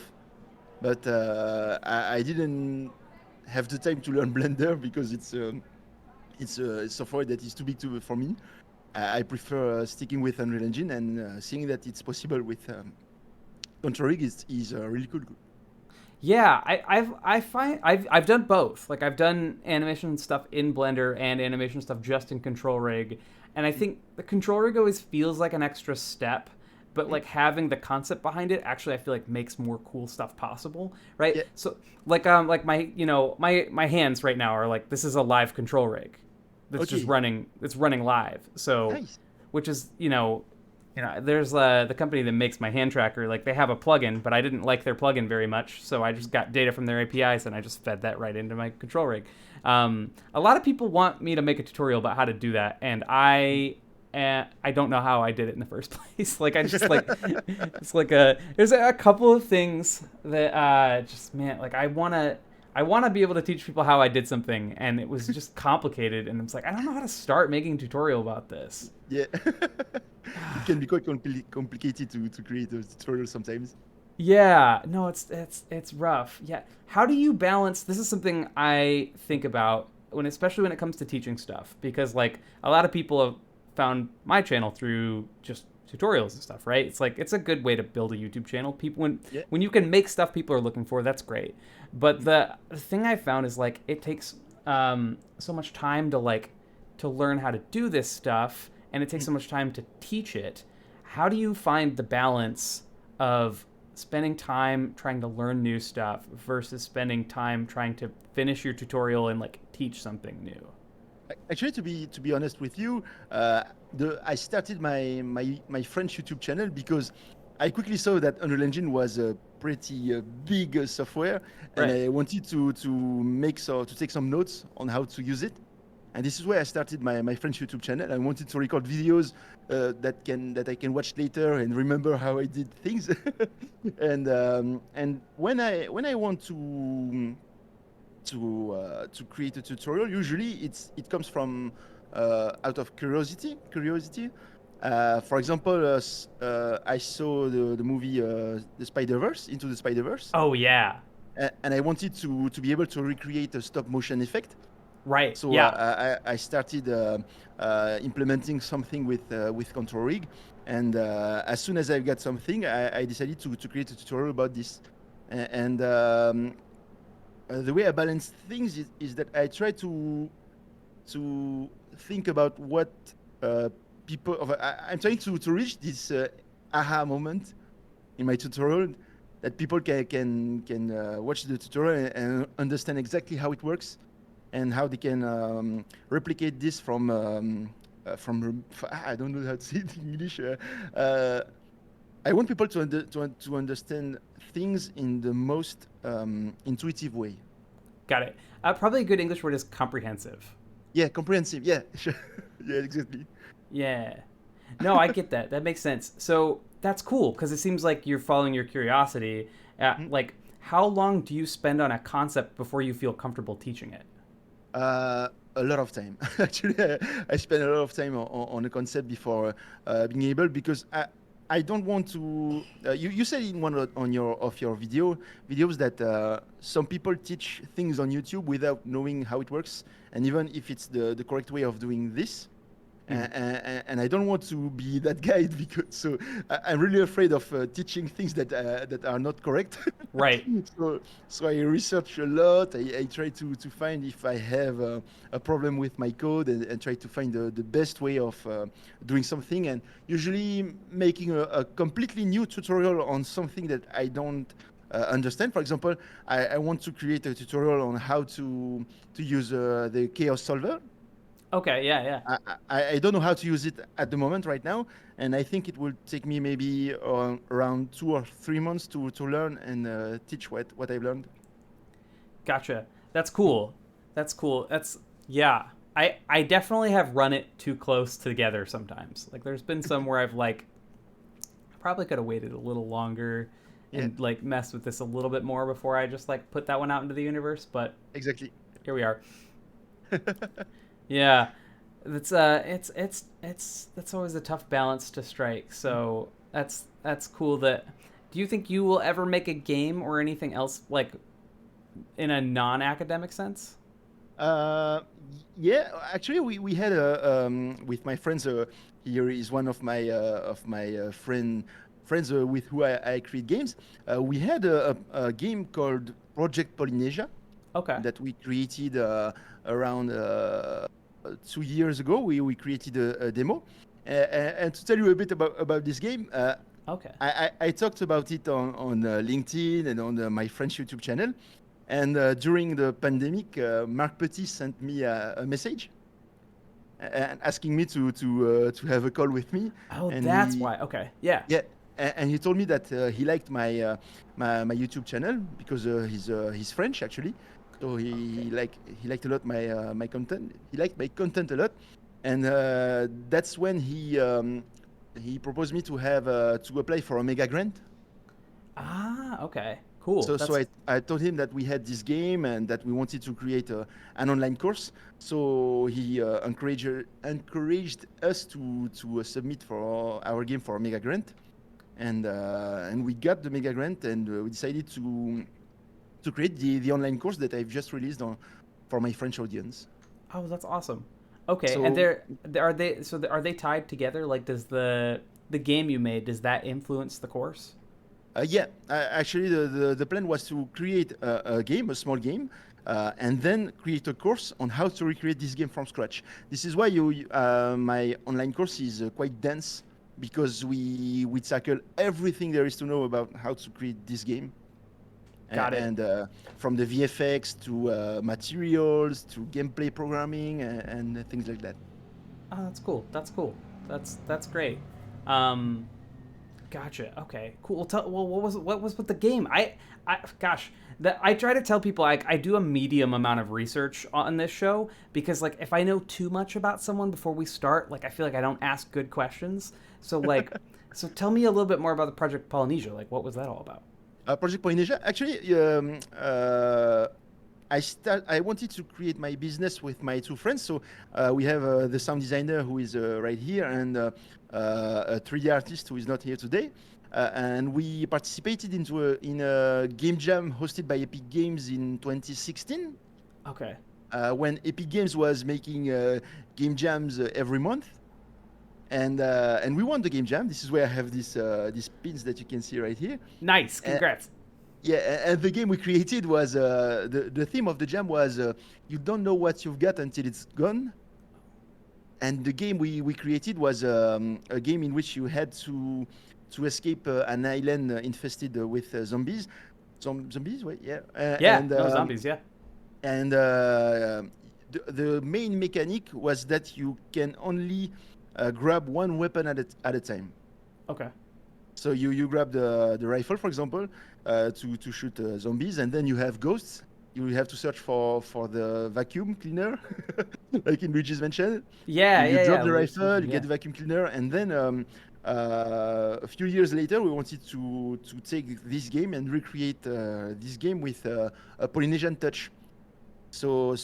S2: but I didn't have the time to learn Blender because it's a software that is too big for me. I prefer sticking with Unreal Engine and seeing that it's possible with control rig is really cool.
S1: Yeah, I find I've done both. Like I've done animation stuff in Blender and animation stuff just in Control Rig, and I think the Control Rig always feels like an extra step, but
S2: Mm.
S1: like having the concept behind it actually I feel like makes more cool stuff possible, right?
S2: Yeah.
S1: So like my my hands right now are like this is a live Control Rig that's just
S2: Okay.
S1: running it's running live. So
S2: Nice.
S1: which is there's the company that makes my hand tracker. Like they have a plugin, but I didn't like their plugin very much, so I just got data from their APIs and I just fed that right into my control rig. A lot of people want me to make a tutorial about how to do that, and I don't know how I did it in the first place. Like I just like it's like there's a couple of things that just man like I want to be able to teach people how I did something, and it was just complicated, and it's like I don't know how to start making a tutorial about this.
S2: Yeah. It can be quite complicated to create a tutorial sometimes.
S1: Yeah, no, it's rough. Yeah, how do you balance? This is something I think about especially when it comes to teaching stuff, because like a lot of people have found my channel through just tutorials and stuff, right? It's like it's a good way to build a YouTube channel. People
S2: Yeah.
S1: when you can make stuff people are looking for, that's great. But the thing I found is like it takes so much time to learn how to do this stuff, and it takes
S2: Mm.
S1: so much time to teach it. How do you find the balance of spending time trying to learn new stuff versus spending time trying to finish your tutorial and like teach something new?
S2: Actually, to be honest with you, I started my French YouTube channel because I quickly saw that Unreal Engine was a pretty big software, and
S1: Right.
S2: I wanted to take some notes on how to use it. And this is where I started my French YouTube channel. I wanted to record videos that I can watch later and remember how I did things. And when I want to create a tutorial, usually it comes from out of curiosity. For example, I saw the movie the Spider-Verse, Into the Spider-Verse,
S1: Oh yeah.
S2: and I wanted to be able to recreate a stop motion effect.
S1: Right.
S2: So
S1: Yeah.
S2: I started implementing something with control rig, and as soon as I got something, I decided to create a tutorial about this. And the way I balance things is that I try to think about what uh, I'm trying to reach this aha moment in my tutorial that people can watch the tutorial and understand exactly how it works and how they can replicate this from I don't know how to say it in English. I want people to understand things in the most intuitive way.
S1: Got it. Probably a good English word is comprehensive.
S2: Yeah, comprehensive. Yeah, sure. Yeah, exactly.
S1: Yeah. No, I get that. That makes sense. So that's cool because it seems like you're following your curiosity.
S2: Mhm.
S1: Like, how long do you spend on a concept before you feel comfortable teaching it?
S2: Uh, a lot of time. Actually, I spend a lot of time on a concept before being able because I don't want to. You said in one on your videos that some people teach things on YouTube without knowing how it works, and even if it's the correct way of doing this.
S1: Mhm.
S2: And I don't want to be that guy because I'm really afraid of teaching things that are not correct.
S1: Right.
S2: so so I research a lot. I try to find if I have a problem with my code and try to find the best way of doing something. And usually making a completely new tutorial on something that I don't understand. For example, I want to create a tutorial on how to use the chaos solver.
S1: Okay. Yeah. Yeah.
S2: I don't know how to use it at the moment right now, and I think it will take me maybe around 2 or 3 months to learn and teach what I've learned.
S1: Gotcha. That's
S2: Mm.
S1: cool. That's cool. That's yeah. I definitely have run it too close together sometimes. Like there's been some where I've like probably could have waited a little longer
S2: Yeah,
S1: and like messed with this a little bit more before I just like put that one out into the universe, but
S2: exactly.
S1: here we are. Yeah. It's that's always a tough balance to strike. So that's cool that do you think you will ever make a game or anything else like in a non-academic sense?
S2: Uh, yeah, actually, we had a with my friends. Here is one of my friends with who I create games. We had a game called Project Polynesia
S1: Okay.
S2: that we created around 2 years ago. We created a demo. And to tell you a bit about this game,
S1: Okay.
S2: I talked about it on LinkedIn and on my French YouTube channel. And during the pandemic, Marc Petit sent me a message and asking me to have a call with me.
S1: Oh,
S2: And
S1: that's why. Okay. Yeah.
S2: yeah, and he told me that he liked my YouTube channel because he's French actually. So
S1: Okay.
S2: he liked a lot my content. He liked my content a lot, and that's when he proposed me to have to apply for a mega grant.
S1: Ah, okay. Cool.
S2: So
S1: That's
S2: I told him that we had this game and that we wanted to create an online course. So he encouraged us to submit for our game for a mega grant, and we got the mega grant, and we decided to create the online course that I've just released for my French audience.
S1: oh, that's awesome. Okay, and
S2: So
S1: are they are they tied together? Like, does the game you made does that influence the course?
S2: yeah, actually the plan was to create a game, a small game, and then create a course on how to recreate this game from scratch. This is why my online course is quite dense because we tackle everything there is to know about how to create this game.
S1: Got it.
S2: and from the VFX to materials to gameplay programming and things like that.
S1: Oh, that's cool. That's cool. That's great. Um, Gotcha. Okay. Cool. Well, what was with the game? Gosh, that I try to tell people I do a medium amount of research on this show because like if I know too much about someone before we start, like I feel like I don't ask good questions. So like, so tell me a little bit more about the Project Polynesia. Like, what was that all about?
S2: Project Polynesia. Actually, I wanted to create my business with my two friends. So we have the sound designer who is right here and a 3D artist who is not here today. And we participated in a game jam hosted by Epic Games in 2016.
S1: Okay.
S2: When Epic Games was making game jams every month. And we won the game jam. This is where I have these pins that you can see right here.
S1: Nice. Congrats.
S2: Yeah, and the game we created was the theme of the jam was you don't know what you've got until it's gone. And the game we created was a game in which you had to escape an island infested with zombies. Zombies, wait, yeah.
S1: Yeah. No zombies. Yeah.
S2: And the main mechanic was that you can only grab one weapon at a time.
S1: Okay.
S2: So you grab the rifle, for example, to shoot zombies, and then you have ghosts. You have to search for the vacuum cleaner, like in Luigi's Mansion.
S1: Yeah.
S2: You
S1: Yeah.
S2: drop
S1: Yeah.
S2: the rifle, you
S1: Yeah.
S2: get the vacuum cleaner, and then a few years later, we wanted to take this game and recreate this game with a Polynesian touch. So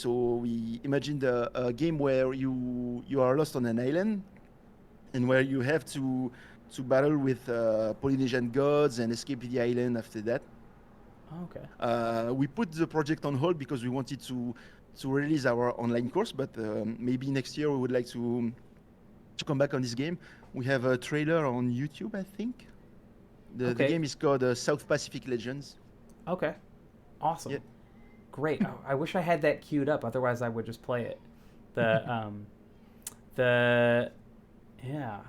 S2: we imagined a game where you are lost on an island, and where you have to battle with Polynesian gods and escape the island after that.
S1: Okay.
S2: We put the project on hold because we wanted to release our online course, but maybe next year we would like to come back on this game. We have a trailer on YouTube, I think. The game is called South Pacific Legends.
S1: Okay. Awesome.
S2: Yeah.
S1: Great. Oh, I wish I had that queued up. Otherwise, I would just play it. The yeah.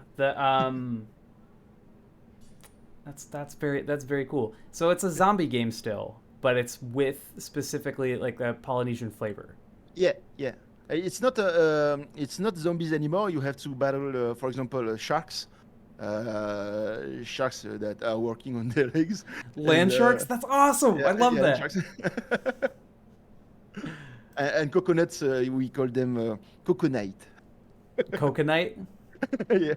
S1: That's very cool. So it's a zombie game still, but it's with specifically like a Polynesian flavor.
S2: Yeah. It's not zombies anymore. You have to battle, for example, sharks. Sharks that are working on their legs.
S1: Land sharks? That's awesome.
S2: Yeah,
S1: I love that.
S2: sharks. And coconuts, we call them coconite.
S1: Coconite?
S2: Yeah.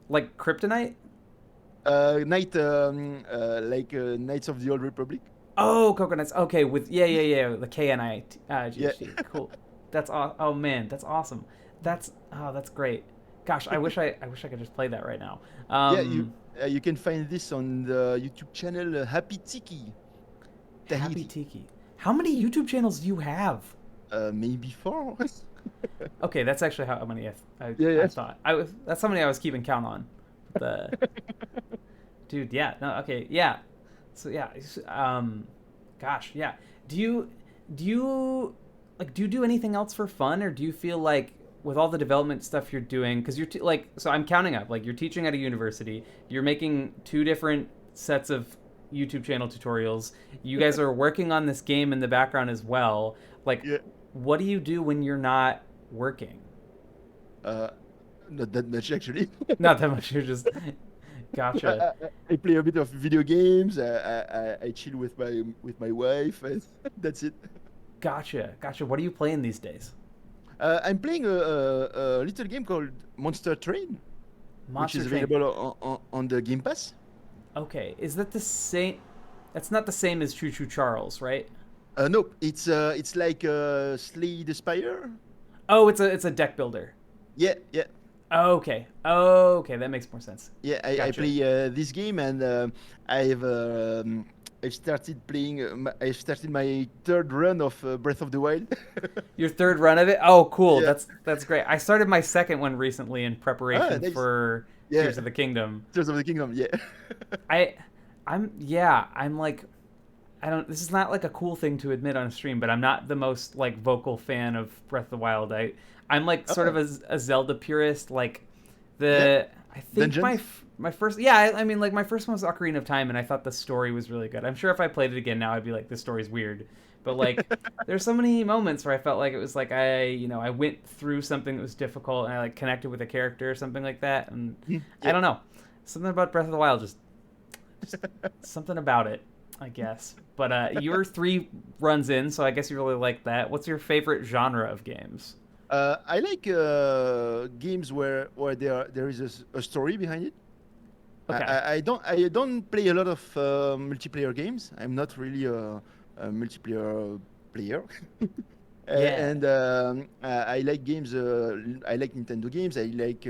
S1: Like kryptonite?
S2: Knight, Knights of the Old Republic.
S1: Oh, coconuts. Okay, with yeah. The KNIGHT.
S2: Yeah.
S1: Cool. That's oh man, that's awesome. That's great. Gosh, I wish I could just play that right now.
S2: You can find this on the YouTube channel Happy Tiki.
S1: Happy Tiki. How many YouTube channels do you have?
S2: Maybe 4.
S1: Okay, that's actually how many I thought. That's how many I was keeping count on. Dude, yeah. No, okay, yeah. So yeah, gosh, yeah. Do you do anything else for fun, or do you feel like with all the development stuff you're doing, because you're so I'm counting up, like you're teaching at a university, you're making 2 different sets of YouTube channel tutorials, you guys are working on this game in the background as well. Like, what do you do when you're not working?
S2: Not that much, actually.
S1: Not that much. You're just gotcha.
S2: I play a bit of video games. I chill with my wife. And that's it.
S1: Gotcha. What are you playing these days?
S2: I'm playing a little game called Monster Train, which is available on the Game Pass.
S1: Okay, is that the same? That's not the same as Choo Choo Charles, right?
S2: Nope. It's like Slay the Spire.
S1: Oh, it's a deck builder.
S2: Yeah.
S1: Okay, that makes more sense.
S2: Yeah, I play this game, and I've started playing. I started my 3rd run of Breath of the Wild.
S1: Your 3rd run of it? Oh, cool.
S2: Yeah.
S1: That's great. I started my 2nd one recently in preparation for Tears of the Kingdom.
S2: Tears of the Kingdom, yeah.
S1: I'm like, I don't. This is not like a cool thing to admit on stream, but I'm not the most like vocal fan of Breath of the Wild. I'm like sort of a Zelda purist. Like I think
S2: Dungeons?
S1: my first, yeah, I mean, like my first one was Ocarina of Time, and I thought the story was really good. I'm sure if I played it again now, I'd be like, this story's weird. But like, there's so many moments where I felt like it was like I went through something that was difficult, and I like connected with a character or something like that. And I
S2: Yeah.
S1: don't know, something about Breath of the Wild, just something about it, I guess. But your three runs in, so I guess you really like that. What's your favorite genre of games?
S2: I like games where there is a story behind it.
S1: Okay.
S2: I don't play a lot of multiplayer games. I'm not really a multiplayer player.
S1: Yeah.
S2: And I like games. I like Nintendo games. I like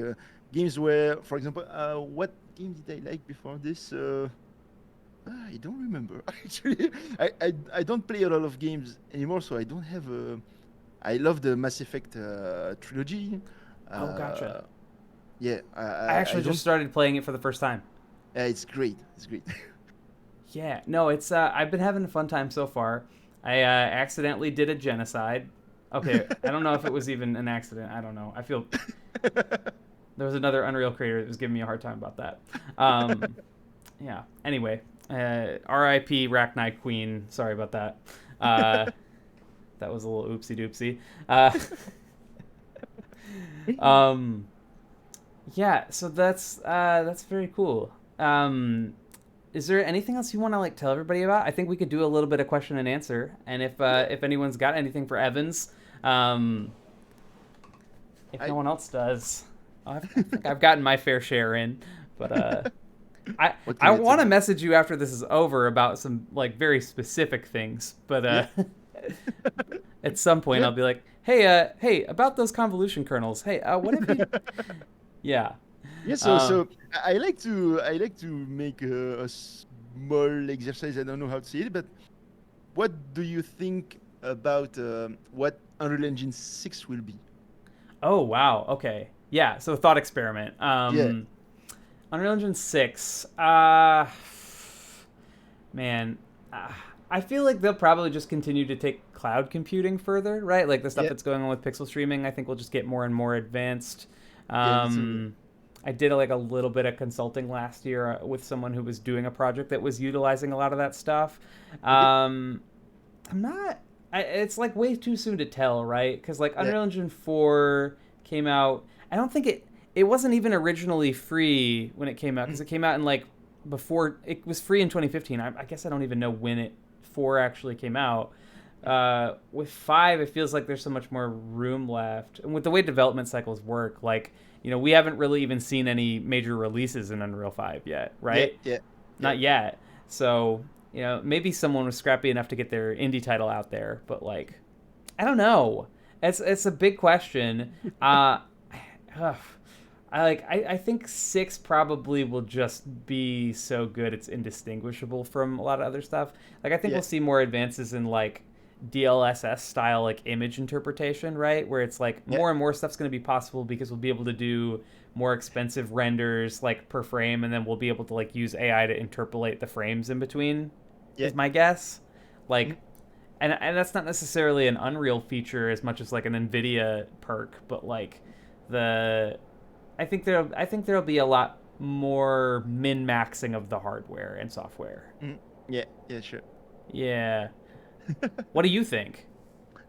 S2: games where, for example, what game did I like before this? I don't remember actually. I don't play a lot of games anymore, so I don't have a. I love the Mass Effect trilogy.
S1: Oh, gotcha.
S2: Uh, yeah,
S1: I
S2: I
S1: actually just
S2: don't.
S1: started playing it for the first time.
S2: It's great. It's great.
S1: Yeah, no, it's I've been having a fun time so far. I accidentally did a genocide. Okay, I don't know if it was even an accident. I don't know. I feel there was another Unreal creator that was giving me a hard time about that. Um, yeah. Anyway, R.I.P. Racknight Queen. Sorry about that. Uh, that was a little oopsie doopsie. Um, yeah. So that's very cool. Is there anything else you want to like tell everybody about? I think we could do a little bit of question and answer, and
S2: Yeah,
S1: if anyone's got anything for Evans, um, if no
S2: I.
S1: one else does, I think I've gotten my fair share in. But I
S2: What
S1: I
S2: can I tell
S1: want to
S2: you?
S1: message you after this is over about some like very specific things. But
S2: Yeah,
S1: at some point
S2: yeah.
S1: I'll be like, hey, about those convolution kernels. Hey, what have you? Yeah.
S2: Yeah, so
S1: Uh,
S2: so I like to make a small exercise. I don't know how to say it, but what do you think about what Unreal Engine 6 will be?
S1: oh wow. Okay. Yeah. So thought experiment.
S2: Yeah,
S1: Unreal Engine 6. Man, uh, I feel like they'll probably just continue to take cloud computing further, right? Like the stuff
S2: yeah,
S1: that's going on with pixel streaming, I think will just get more and more advanced.
S2: yeah. Me too.
S1: Um, I did like a little bit of consulting last year with someone who was doing a project that was utilizing a lot of that stuff.
S2: Okay.
S1: Um, I'm not. It's like way too soon to tell, right? Because like
S2: Yeah.
S1: Unreal Engine 4 came out. I don't think it wasn't even originally free when it came out because it came out in like before it was free in 2015. I guess I don't even know when it 4 actually came out. With 5, it feels like there's so much more room left, and with the way development cycles work, like we haven't really even seen any major releases in Unreal 5 yet,
S2: Yeah.
S1: right?
S2: Yeah. Yeah.
S1: Not yet. So maybe someone was scrappy enough to get their indie title out there, but like, I don't know. It's a big question. Ugh. I think 6 probably will just be so good it's indistinguishable from a lot of other stuff. Like I think
S2: Yeah.
S1: we'll see more advances in like DLSS style like image interpretation, right? Where it's like
S2: Yeah.
S1: more and more stuff's going to be possible because we'll be able to do more expensive renders like per frame, and then we'll be able to like use AI to interpolate the frames in between.
S2: Yeah.
S1: Is my guess.
S2: Mm.
S1: Like, and that's not necessarily an Unreal feature as much as like an NVIDIA perk, but like the I think there'll be a lot more min maxing of the hardware and software.
S2: Mm. Yeah. Yeah. Sure.
S1: Yeah. What do you think?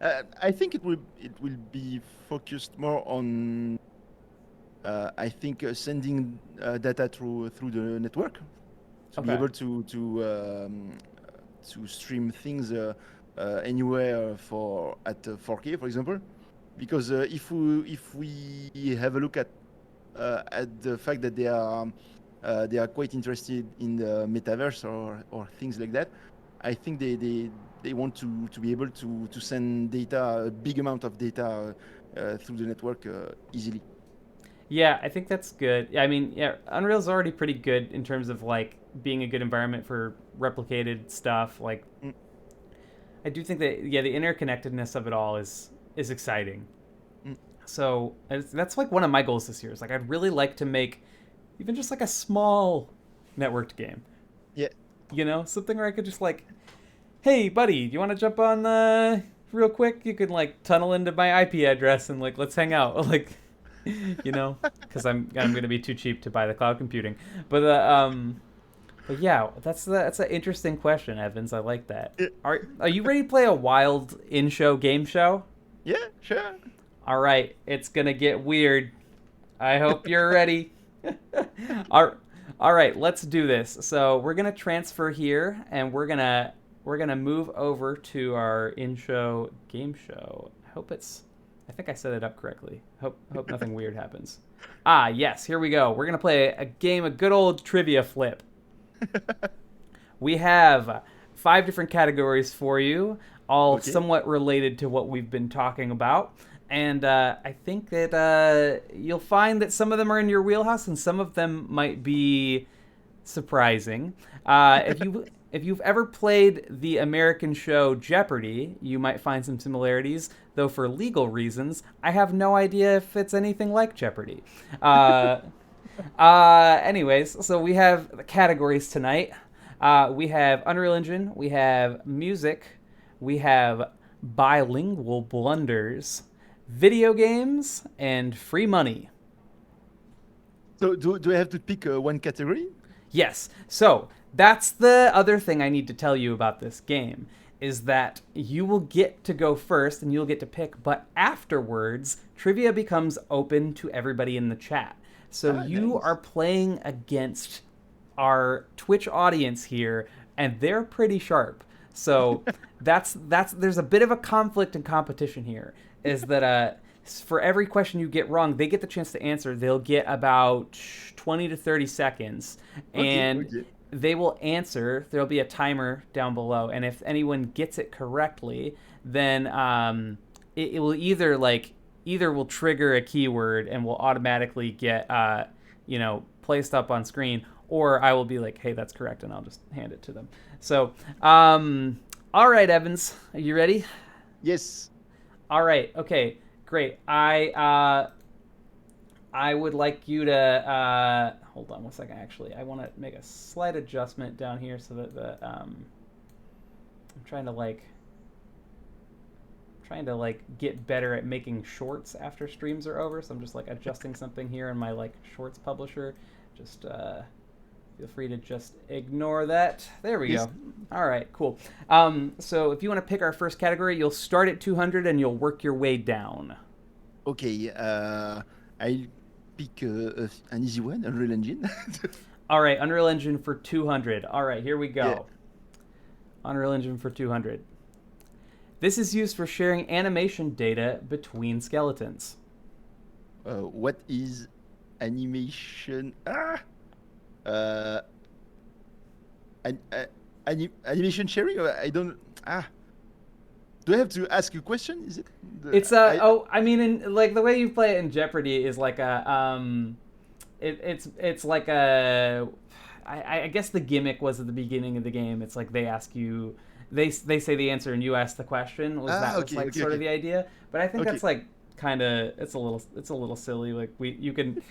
S2: I think it will be focused more on I think sending data through the network to be
S1: Okay.
S2: able to stream things anywhere for at 4K, for example. Because if we have a look at the fact that they are quite interested in the metaverse or things like that, I think they want to be able to send data, a big amount of data through the network easily.
S1: Yeah, I think that's good. Yeah, I mean, yeah, Unreal's already pretty good in terms of like being a good environment for replicated stuff. Like,
S2: Mm.
S1: I do think that yeah, the interconnectedness of it all is exciting.
S2: Mm.
S1: So that's like one of my goals this year. Is like I'd really like to make even just like a small networked game.
S2: Yeah.
S1: Something where I could just like, hey, buddy, do you want to jump on real quick? You can like tunnel into my IP address and like let's hang out. Like, you know, because I'm going to be too cheap to buy the cloud computing. But but yeah, that's an interesting question, Evans. I like that.
S2: Yeah,
S1: Are you ready to play a wild in-show game show?
S2: yeah, sure.
S1: All right, it's gonna get weird. I hope you're ready. all, all right, let's do this. So we're gonna transfer here, and we're gonna move over to our in-show game show. I think I set it up correctly. Hope nothing weird happens. Ah, yes, here we go. We're gonna play a game of good old trivia flip. We have 5 different categories for you, all
S2: Okay.
S1: somewhat related to what we've been talking about. And I think that you'll find that some of them are in your wheelhouse and some of them might be surprising. If you've ever played the American show Jeopardy, you might find some similarities. Though for legal reasons, I have no idea if it's anything like Jeopardy. Uh, Anyways, so we have the categories tonight. We have Unreal Engine, we have music, we have bilingual blunders, video games, and free money.
S2: So do I have to pick one category?
S1: Yes. So that's the other thing I need to tell you about this game is that you will get to go first and you'll get to pick, but afterwards, trivia becomes open to everybody in the chat. So you
S2: Nice.
S1: are playing against our Twitch audience here, and they're pretty sharp. So that's there's a bit of a conflict and competition here. Is that for every question you get wrong, they get the chance to answer. They'll get about 20 to 30 seconds,
S2: Okay,
S1: and
S2: okay.
S1: they will answer. There'll be a timer down below, and if anyone gets it correctly, then it will either will trigger a keyword and will automatically get placed up on screen, or I will be like, hey, that's correct, and I'll just hand it to them. So, all right, Evans, are you ready?
S2: Yes.
S1: All right, okay, great. I would like you to hold on one second. Actually, I want to make a slight adjustment down here so that I'm trying to get better at making shorts after streams are over. So I'm just like adjusting something here in my shorts publisher. Just feel free to just ignore that. There we
S2: Yes.
S1: go. All right, cool. So if you want to pick our first category, you'll start at 200 and you'll work your way down.
S2: Okay. I'll pick an easy one, Unreal Engine.
S1: All right, Unreal Engine for 200. All right, here we
S2: Yeah.
S1: go. Unreal Engine for 200. This is used for sharing animation data between skeletons.
S2: What is animation? Uh, animation sharing? I don't. Do I have to ask you a question? Is it?
S1: It's I mean, the way you play it in Jeopardy is like it's like I guess the gimmick was at the beginning of the game. It's like they ask you, they say the answer and you ask the question. Was
S2: Okay, okay,
S1: sort of
S2: okay.
S1: the idea? But I think
S2: Okay.
S1: that's like kind of it's a little silly. Like you could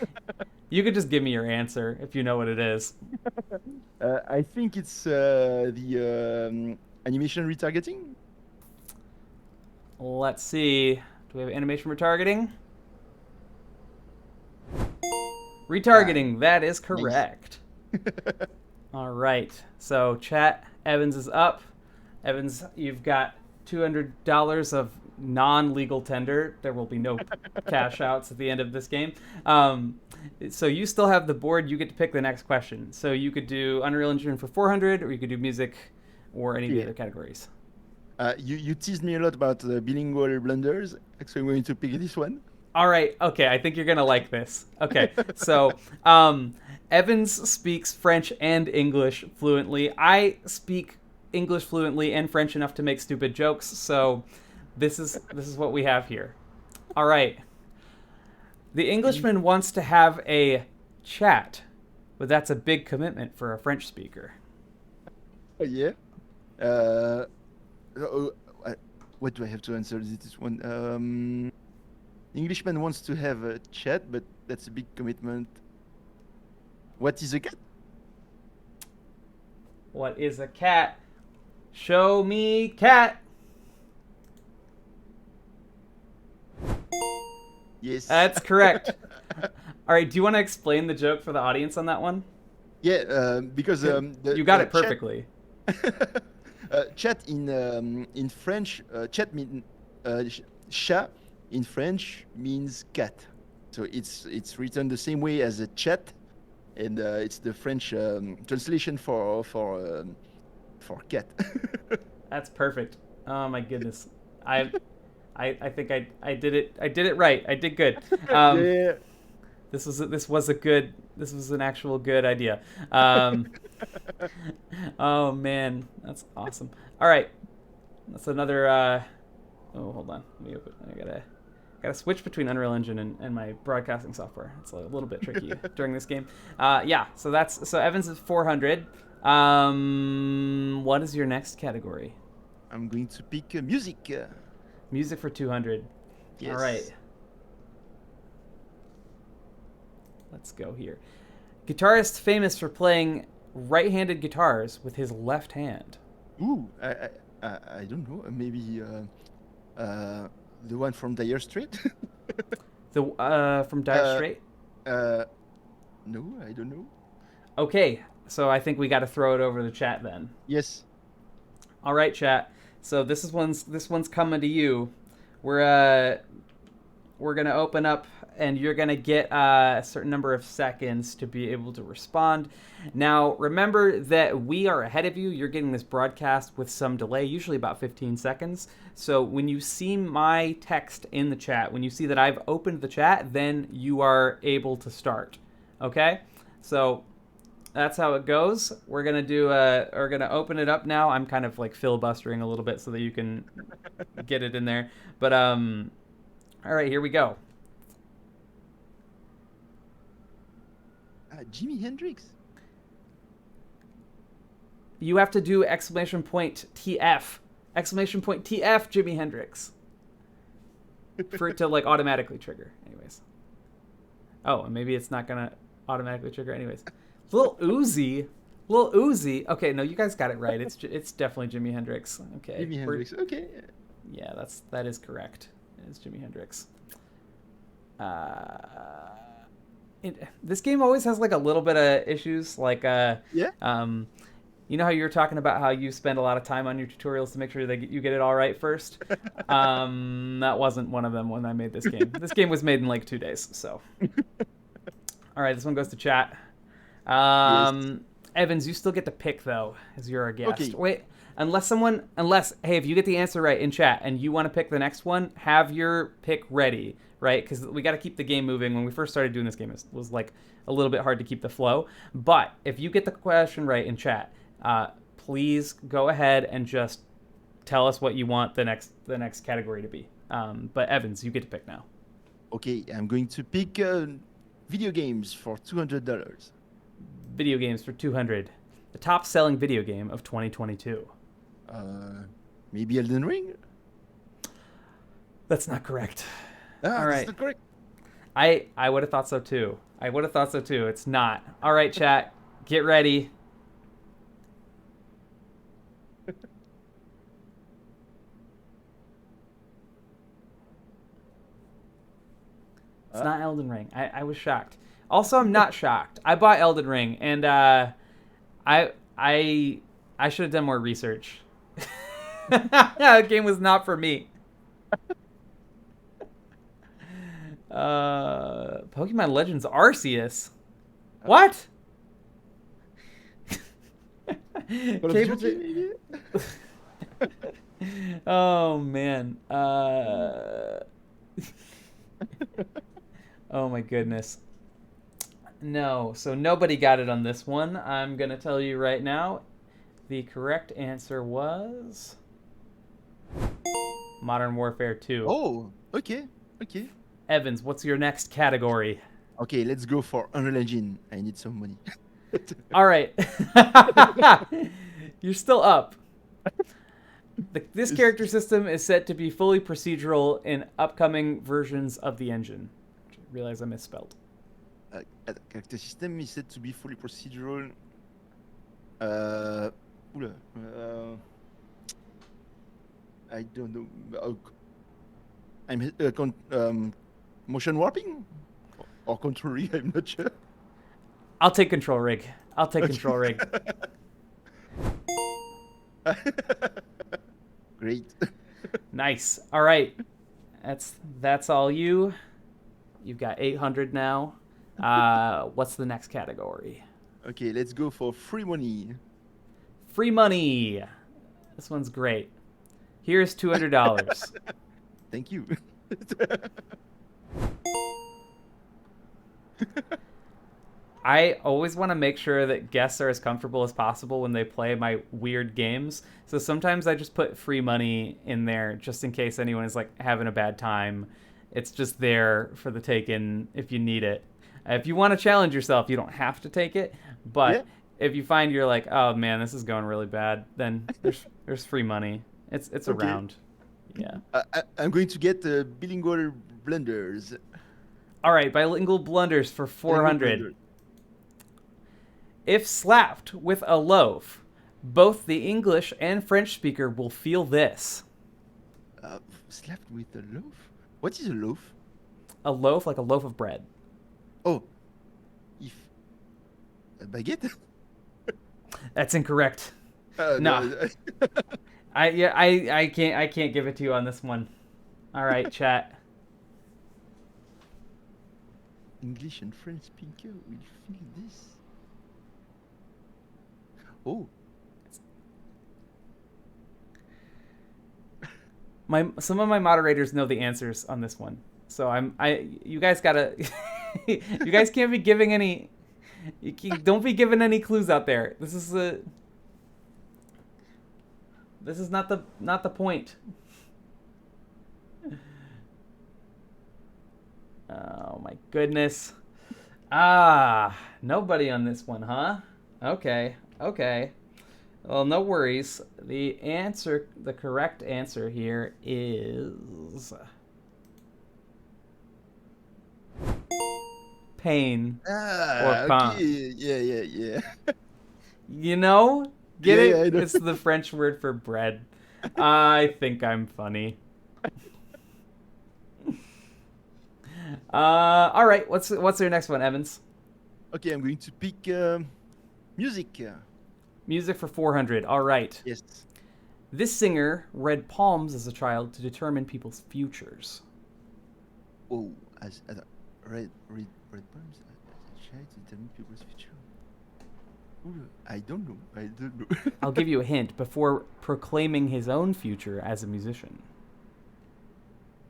S1: just give me your answer if you know what it is.
S2: I think it's the animation retargeting.
S1: Let's see. Do we have animation retargeting?
S2: Ah,
S1: Retargeting. That is
S2: nice.
S1: correct. All right. So chat. Evans is up. Evans, you've got $200 of non-legal tender. There will be no cash outs at the end of this game. So you still have the board. You get to pick the next question. So you could do Unreal Engine for 400, or you could do music, or any of the
S2: Okay.
S1: other categories.
S2: You teased me a lot about the bilingual blunders, so I'm going to pick this one.
S1: All right. Okay. I think you're gonna like this. Okay. So, Evans speaks French and English fluently. I speak English fluently and French enough to make stupid jokes. So, this is what we have here. All right. The Englishman wants to have a chat, but that's a big commitment for a French speaker.
S2: Yeah. Uh, oh, uh, what do I have to answer this one? Englishman wants to have a chat, but that's a big commitment. What is a cat?
S1: What is a cat? Show me cat.
S2: Yes.
S1: That's correct. All right, do you want to explain the joke for the audience on that one?
S2: Yeah, because
S1: You got
S2: the
S1: it perfectly.
S2: chat in French, chat mean chat in French means cat. So it's written the same way as a chat, and it's the French translation for cat.
S1: That's perfect. Oh my goodness. I I think I did it. I did it right. I did good. Um,
S2: Yeah.
S1: this was an actual good idea. Um, oh man, that's awesome. All right, that's another. Oh, hold on. Let me open. I gotta switch between Unreal Engine and my broadcasting software. It's a little bit tricky during this game. Yeah. So Evans is 400. What is your next category?
S2: I'm going to pick music.
S1: Music for 200. All right.
S2: Yes.
S1: Let's go here. Guitarist famous for playing right-handed guitars with his left hand.
S2: Ooh, I don't know. Maybe the one from Dire Straits.
S1: The from Dire
S2: uh,
S1: Straits.
S2: uh, no, I don't know.
S1: Okay, so I think we got to throw it over the chat then.
S2: Yes.
S1: All right, chat. So this one's coming to you. We're gonna open up, and you're gonna get a certain number of seconds to be able to respond. Now, remember that we are ahead of you. You're getting this broadcast with some delay, usually about 15 seconds. So when you see my text in the chat, when you see that I've opened the chat, then you are able to start. Okay? So that's how it goes. We're gonna open it up now. I'm kind of like filibustering a little bit so that you can get it in there. But all right, here we go.
S2: Jimi Hendrix.
S1: You have to do exclamation point TF. Exclamation point TF Jimi Hendrix. For it to like automatically trigger. Anyways. Oh, and maybe it's not gonna automatically trigger anyways. Lil Uzi. Lil Uzi. Okay, no, you guys got it right. It's definitely Jimi Hendrix. Okay.
S2: Jimi Hendrix. Okay.
S1: Yeah, that is correct. It is Jimi Hendrix. This game always has like a little bit of issues, like
S2: Yeah.
S1: you know how you were talking about how you spend a lot of time on your tutorials to make sure that you get it all right first. That wasn't one of them when I made this game. This game was made in like 2 days. So, all right, this one goes to chat.
S2: Yes.
S1: Evans, you still get to pick though, as you're a guest.
S2: Okay.
S1: Wait, unless hey, if you get the answer right in chat and you want to pick the next one, have your pick ready, right? Because we got to keep the game moving. When we first started doing this game, it was like a little bit hard to keep the flow. But if you get the question right in chat, please go ahead and just tell us what you want the next category to be. But Evans, you get to pick now.
S2: Okay, I'm going to pick video games for $200.
S1: Video games for 200. The top selling video game of 2022.
S2: Maybe Elden Ring?
S1: That's not correct.
S2: All
S1: right.
S2: That's not correct.
S1: I would have thought so too. It's not. All right, chat. Get ready. It's not Elden Ring. I was shocked. Also, I'm not shocked. I bought Elden Ring, and I should have done more research. The game was not for me. Pokemon Legends Arceus. What?
S2: Call of Duty, maybe?
S1: Oh man. Oh my goodness. No, so nobody got it on this one. I'm gonna tell you right now. The correct answer was Modern Warfare 2.
S2: Oh, okay. Okay.
S1: Evans, what's your next category?
S2: Okay, let's go for Unreal Engine. I need some money.
S1: All right. You're still up. This character system is set to be fully procedural in upcoming versions of the engine. I realize I misspelled.
S2: Character system is said to be fully procedural. Oula. I don't know. I'm Motion warping? Or contrary, I'm not sure.
S1: I'll take control rig. I'll take control rig.
S2: Great.
S1: Nice. All right. That's all you. You've got 800 now. What's the next category?
S2: Okay, let's go for free money.
S1: Free money. This one's great. Here's $200.
S2: Thank you.
S1: I always want to make sure that guests are as comfortable as possible when they play my weird games. So sometimes I just put free money in there just in case anyone is like having a bad time. It's just there for the taking if you need it. If you want to challenge yourself, you don't have to take it.
S2: Yeah.
S1: But if you find you're like, oh man, this is going really bad, then there's free money. It's
S2: Okay.
S1: around. Yeah.
S2: I'm going to get bilingual blenders.
S1: All right, bilingual blunders for
S2: Bilingual
S1: 400.
S2: blenders.
S1: If slapped with a loaf, both the English and French speaker will feel this.
S2: Slapped with a loaf? What is a loaf?
S1: A loaf, like a loaf of bread.
S2: Oh, if a baguette?
S1: That's incorrect.
S2: No.
S1: No. I can't give it to you on this one. All right, chat.
S2: English and French speaker will feel this. Oh,
S1: Some of my moderators know the answers on this one, so you guys gotta you guys can't be giving any. Don't be giving any clues out there. This is not the point. Oh my goodness. Nobody on this one, huh? Okay. Well, no worries. The correct answer here is pain or pain.
S2: okay. Yeah.
S1: You know? Get
S2: Yeah,
S1: it?
S2: yeah, I know.
S1: It's the French word for bread. I think I'm funny. All right. What's your next one, Evans?
S2: Okay, I'm going to pick music.
S1: Music for 400. All right.
S2: Yes.
S1: This singer read palms as a child to determine people's futures.
S2: Oh, as red palms as a child to determine people's future. Ooh, I don't know.
S1: I'll give you a hint. Before proclaiming his own future as a musician.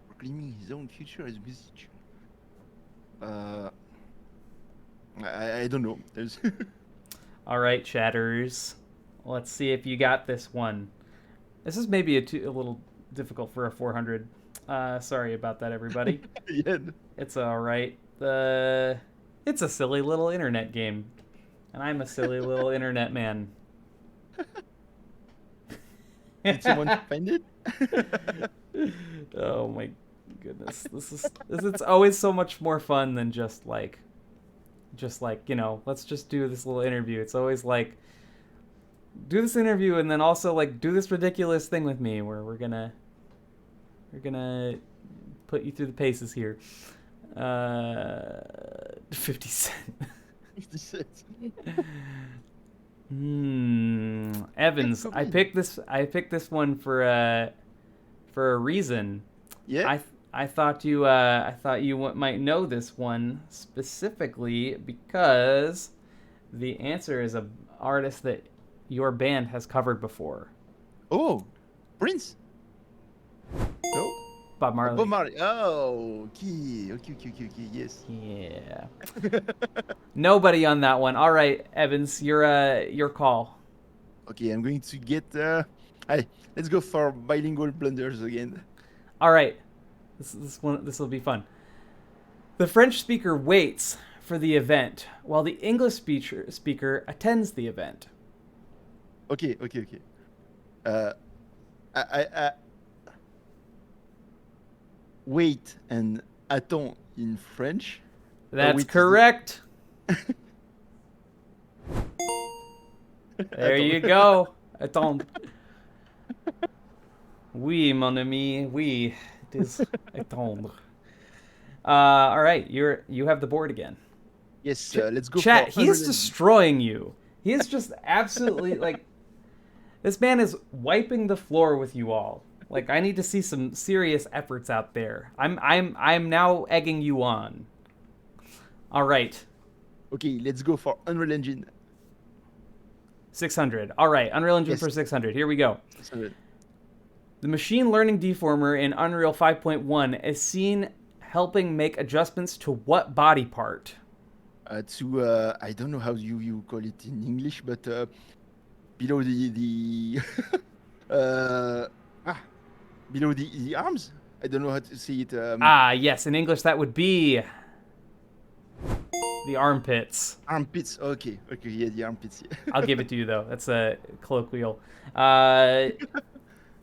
S2: Proclaiming his own future as a musician. I don't know. There's
S1: All right, chatters. Let's see if you got this one. This is maybe a little difficult for a 400. Sorry about that, everybody.
S2: yeah.
S1: It's all right. It's a silly little internet game, and I'm a silly little internet man.
S2: Did someone find it?
S1: Oh my goodness, it's always so much more fun than just like let's just do this little interview. It's always like do this interview and then also like do this ridiculous thing with me where we're gonna put you through the paces here. 50 Cent.
S2: 50 cents.
S1: Evans, I picked this one for a reason.
S2: Yeah.
S1: I thought you might know this one specifically because the answer is a artist that your band has covered before.
S2: Oh, Prince. No.
S1: Bob Marley.
S2: Bob Marley. Oh, okay. Yes.
S1: Yeah. Nobody on that one. All right, Evans, your call.
S2: Okay, I'm going to get. Let's go for bilingual blunders again.
S1: All right. This will be fun. The French speaker waits for the event while the English speaker attends the event.
S2: Okay. I wait and attend in French.
S1: That's correct. There you go. Attends. Oui, mon ami. Oui, it is attendre. All right, you have the board again.
S2: Yes, let's go
S1: Chat,
S2: for
S1: he is
S2: 100.
S1: destroying you. He is just absolutely like this man is wiping the floor with you all. Like I need to see some serious efforts out there. I'm now egging you on. All right.
S2: Okay, let's go for Unreal Engine.
S1: 600. All right, Unreal Engine
S2: Yes,
S1: for 600. Here we go.
S2: 600.
S1: The machine learning deformer in Unreal 5.1 is seen helping make adjustments to what body part?
S2: I don't know how you call it in English, but below the uh, ah, below the arms. I don't know how to say it.
S1: Yes, in English that would be the armpits.
S2: Armpits. Okay, okay, yeah, the armpits. Yeah.
S1: I'll give it to you though. That's a colloquial.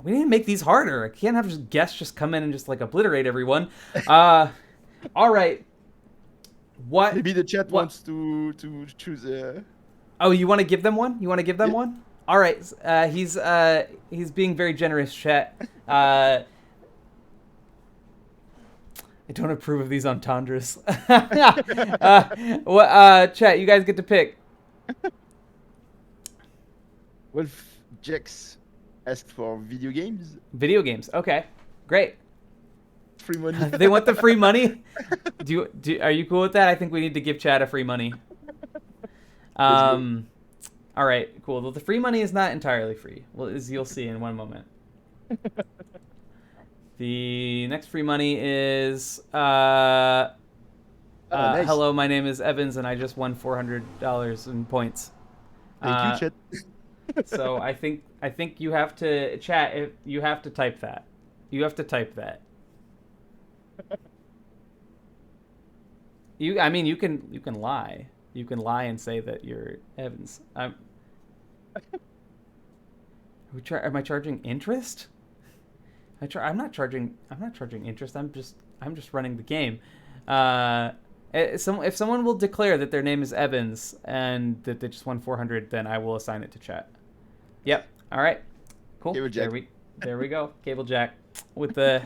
S1: We need to make these harder. I can't have just guests just come in and just like obliterate everyone. All right. What?
S2: Maybe the chat
S1: What?
S2: wants to choose.
S1: Oh, you want to give them one? You want to give them
S2: Yeah.
S1: one? All right. He's being very generous, chat. I don't approve of these entendres. Chat, you guys get to pick.
S2: Wolf Jax asked for video games.
S1: Video games. Okay, great.
S2: Free money.
S1: They want the free money. Are you cool with that? I think we need to give Chad a free money. All right, cool. Well, the free money is not entirely free. Well, as you'll see in one moment. The next free money is
S2: Nice.
S1: hello, my name is Evans, and I just won $400 in points.
S2: Thank you, chat.
S1: So I think you have to chat. You have to type that. You have to type that. You can lie. You can lie and say that you're Evans. Am I charging interest? I'm not charging interest. I'm just running the game. If someone will declare that their name is Evans and that they just won 400, then I will assign it to chat. Yep. All right. Cool.
S2: Cable Jack.
S1: There we go. Cable Jack with the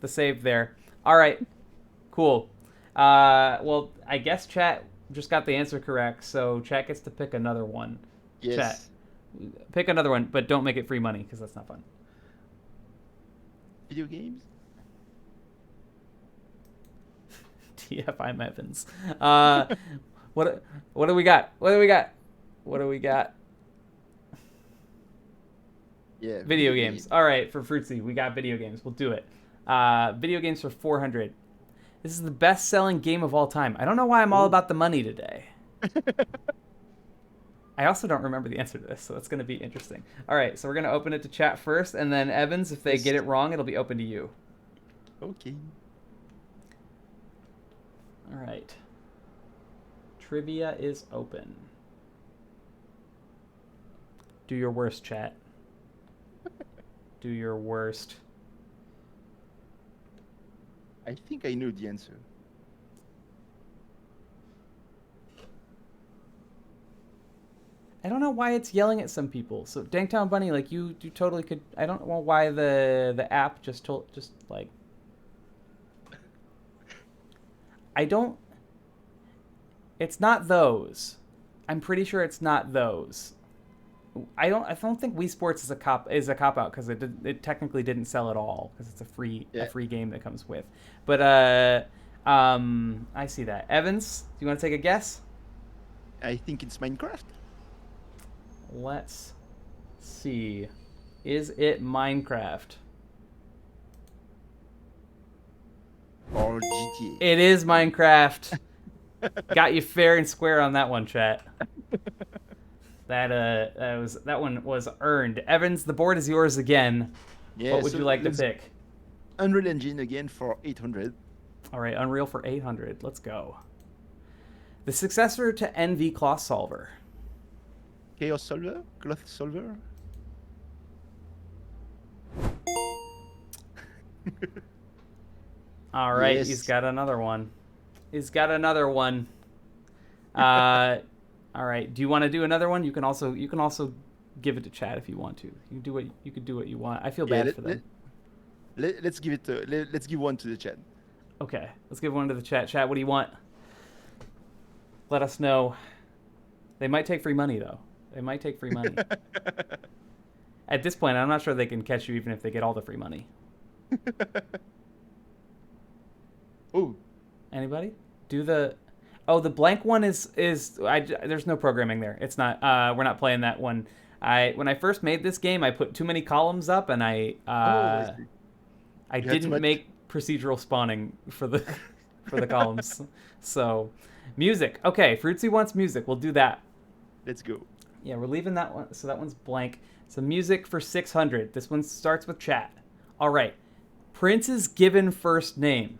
S1: save there. All right. Cool. Well, I guess chat just got the answer correct, so chat gets to pick another one.
S2: Yes.
S1: Chat, pick another one, but don't make it free money because that's not fun.
S2: Video games.
S1: TF, I'm Evans. What do we got? What do we got? What do we got?
S2: Yeah.
S1: Video games. All right, for Fruitsy, we got video games. We'll do it. Video games for 400. This is the best-selling game of all time. I don't know why I'm all about the money today. I also don't remember the answer to this, so it's going to be interesting. All right, so we're going to open it to chat first, and then Evans, if they get it wrong, it'll be open to you.
S2: Okay.
S1: All right. Trivia is open. Do your worst, chat. Do your worst.
S2: I think I know the answer.
S1: I don't know why it's yelling at some people. So Danktown Bunny, like you totally could. I don't know why the app just like. I don't. It's not those. I'm pretty sure it's not those. I don't think Wii Sports is a cop out because it technically didn't sell at all because it's a free game that comes with. But I see that. Evans, do you want to take a guess?
S2: I think it's Minecraft.
S1: Let's see. Is it Minecraft?
S2: Or GTA.
S1: It is Minecraft. Got you fair and square on that one, chat. That one was earned. Evans, the board is yours again.
S2: Yeah,
S1: What would you like to pick?
S2: Unreal Engine again for 800.
S1: All right, Unreal for 800. Let's go. The successor to NV Cloth Solver.
S2: Chaos Solver? Cloth Solver?
S1: All right,
S2: Yes.
S1: He's got another one. All right. Do you want to do another one? You can also give it to chat if you want to. You could do what you want. I feel bad for them.
S2: Let's give it. Let's give one to the chat.
S1: Okay, let's give one to the chat. Chat, what do you want? Let us know. They might take free money, though. They might take free money. At this point, I'm not sure they can catch you even if they get all the free money.
S2: Oh.
S1: Anybody? Do the... Oh, the blank one is there's no programming there. It's not... we're not playing that one. When I first made this game, I put too many columns up, and I didn't make procedural spawning for the for the columns. So, music. Okay, Fruitsy wants music. We'll do that.
S2: Let's go.
S1: Yeah, we're leaving that one. So that one's blank. So music for 600. This one starts with chat. All right. Prince's given first name.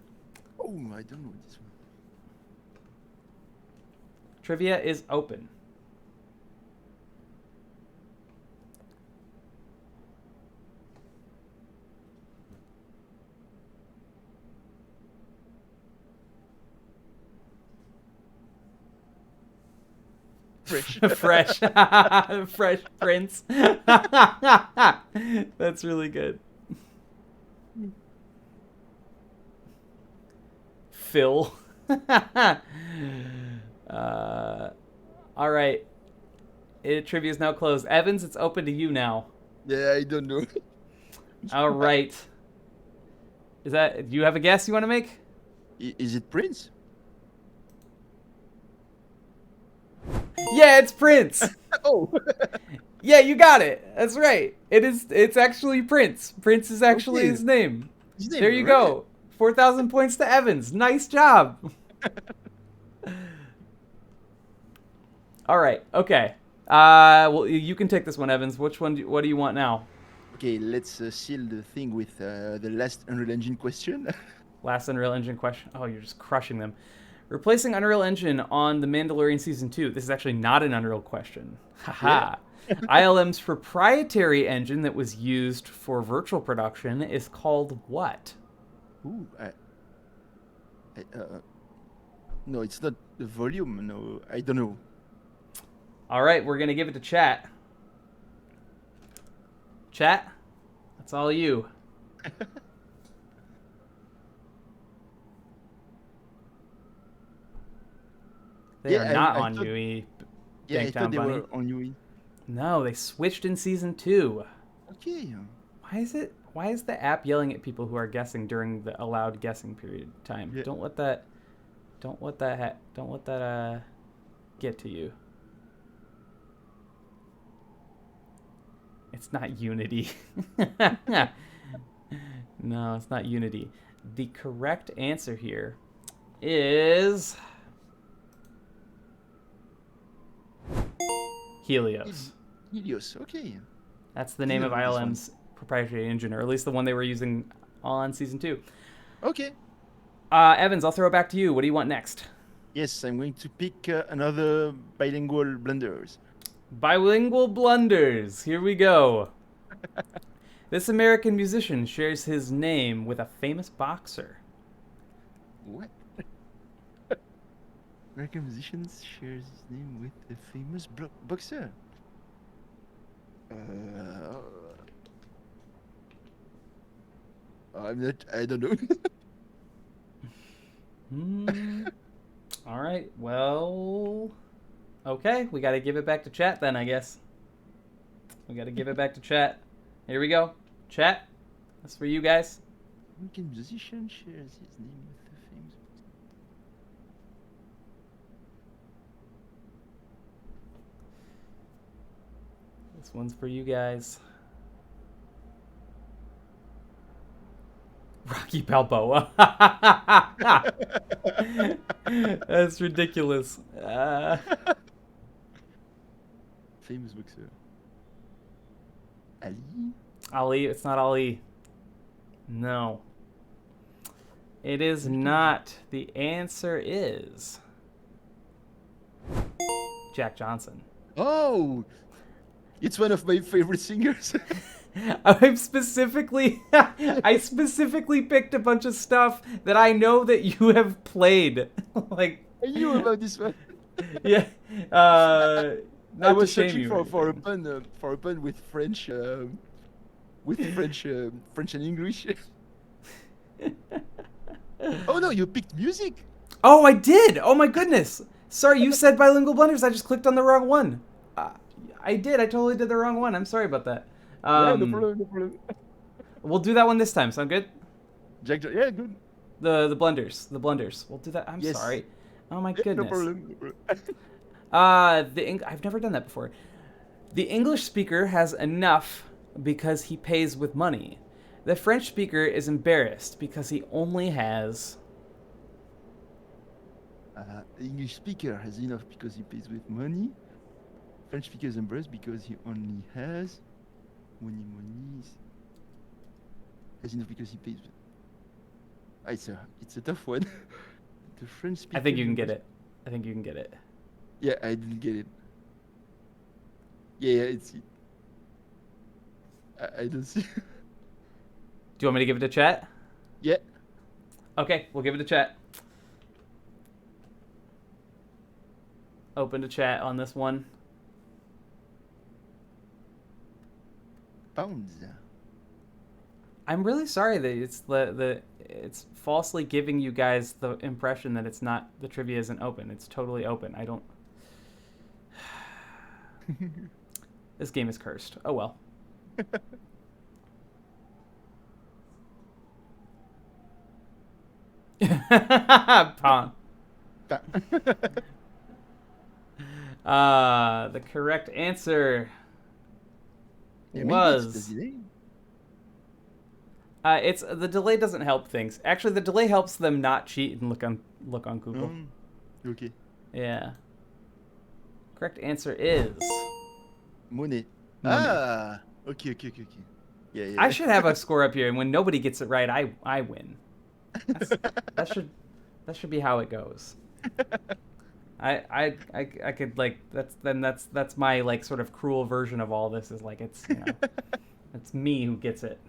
S2: Oh, I don't know this one.
S1: Trivia is open.
S2: Fresh.
S1: Fresh. Fresh Prince. That's really good. Phil. All right. Trivia is now closed. Evans, it's open to you now.
S2: Yeah, I don't know.
S1: All right. Do you have a guess you want to make?
S2: Is it Prince?
S1: Yeah, it's Prince.
S2: Oh.
S1: Yeah, you got it. That's right. It's actually Prince. Prince is actually his name. There you go. 4,000 points to Evans. Nice job. All right. Okay. Well, you can take this one, Evans. What do you want now?
S2: Okay, let's seal the thing with the last Unreal Engine question.
S1: Last Unreal Engine question. Oh, you're just crushing them. Replacing Unreal Engine on The Mandalorian Season 2. This is actually not an Unreal question. Haha. ILM's proprietary engine that was used for virtual production is called what?
S2: Ooh, no, it's not the volume. No, I don't know.
S1: All right, we're going to give it to chat. Chat, that's all you. They are not on UE.
S2: Yeah, I thought they were on UE.
S1: No, they switched in Season 2.
S2: Okay.
S1: Why is the app yelling at people who are guessing during the allowed guessing period time? Yeah. Don't let that get to you. It's not Unity. No, it's not Unity. The correct answer here is Helios.
S2: Helios, okay.
S1: That's the name of ILM's proprietary engine, or at least the one they were using on Season 2.
S2: Okay.
S1: Evans, I'll throw it back to you. What do you want next?
S2: Yes, I'm going to pick another bilingual blunders.
S1: Bilingual blunders. Here we go. This American musician shares his name with a famous boxer.
S2: What? American musician shares his name with a famous boxer. I don't know.
S1: All right. Well, okay. We got to give it back to chat then, I guess. We got to give it back to chat. Here we go. Chat. That's for you guys.
S2: American musician shares his name with a famous boxer.
S1: This one's for you guys. Rocky Balboa. That's ridiculous.
S2: Famous boxer. Ali?
S1: Ali, it's not Ali. No. It is not. The answer is Jack Johnson.
S2: Oh! It's one of my favorite singers.
S1: I specifically picked a bunch of stuff that I know that you have played. Like
S2: I knew about this one.
S1: Yeah.
S2: I was
S1: shame
S2: searching
S1: you
S2: for a pun with French, French and English. Oh no, you picked music.
S1: Oh, I did. Oh my goodness. Sorry, you said bilingual blenders. I just clicked on the wrong one. Uh, I did. I totally did the wrong one. I'm sorry about that.
S2: Yeah, no problem, no problem.
S1: We'll do that one this time. Sound good?
S2: Yeah, good.
S1: The blenders. The blenders. We'll do that. I'm
S2: Yes.
S1: sorry. Oh my
S2: Yeah, no
S1: goodness.
S2: problem, no problem.
S1: I've never done that before. The English speaker has enough because he pays with money. The French speaker is embarrassed because he only has.
S2: The English speaker has enough because he pays with money. French speaker is embarrassed because he only has money. Has enough because he pays with. It's a tough one. The French speaker.
S1: I think you can get it. I think you can get it.
S2: Yeah, I didn't get it. Yeah, it's. I don't see.
S1: Do you want me to give it a chat?
S2: Yeah.
S1: Okay, we'll give it a chat. Open to chat on this one.
S2: Pounds.
S1: I'm really sorry that it's falsely giving you guys the impression that it's not, the trivia isn't open. It's totally open. I don't. This game is cursed. Oh well. Pong. The correct answer was. It's the delay doesn't help things. Actually, the delay helps them not cheat and look on Google.
S2: Okay.
S1: Yeah. Correct answer is
S2: Monet.
S1: Monet.
S2: Ah. Okay. Yeah.
S1: I should have a score up here, and when nobody gets it right, I win. That should be how it goes. I could like that's my like sort of cruel version of all this is like it's it's me who gets it.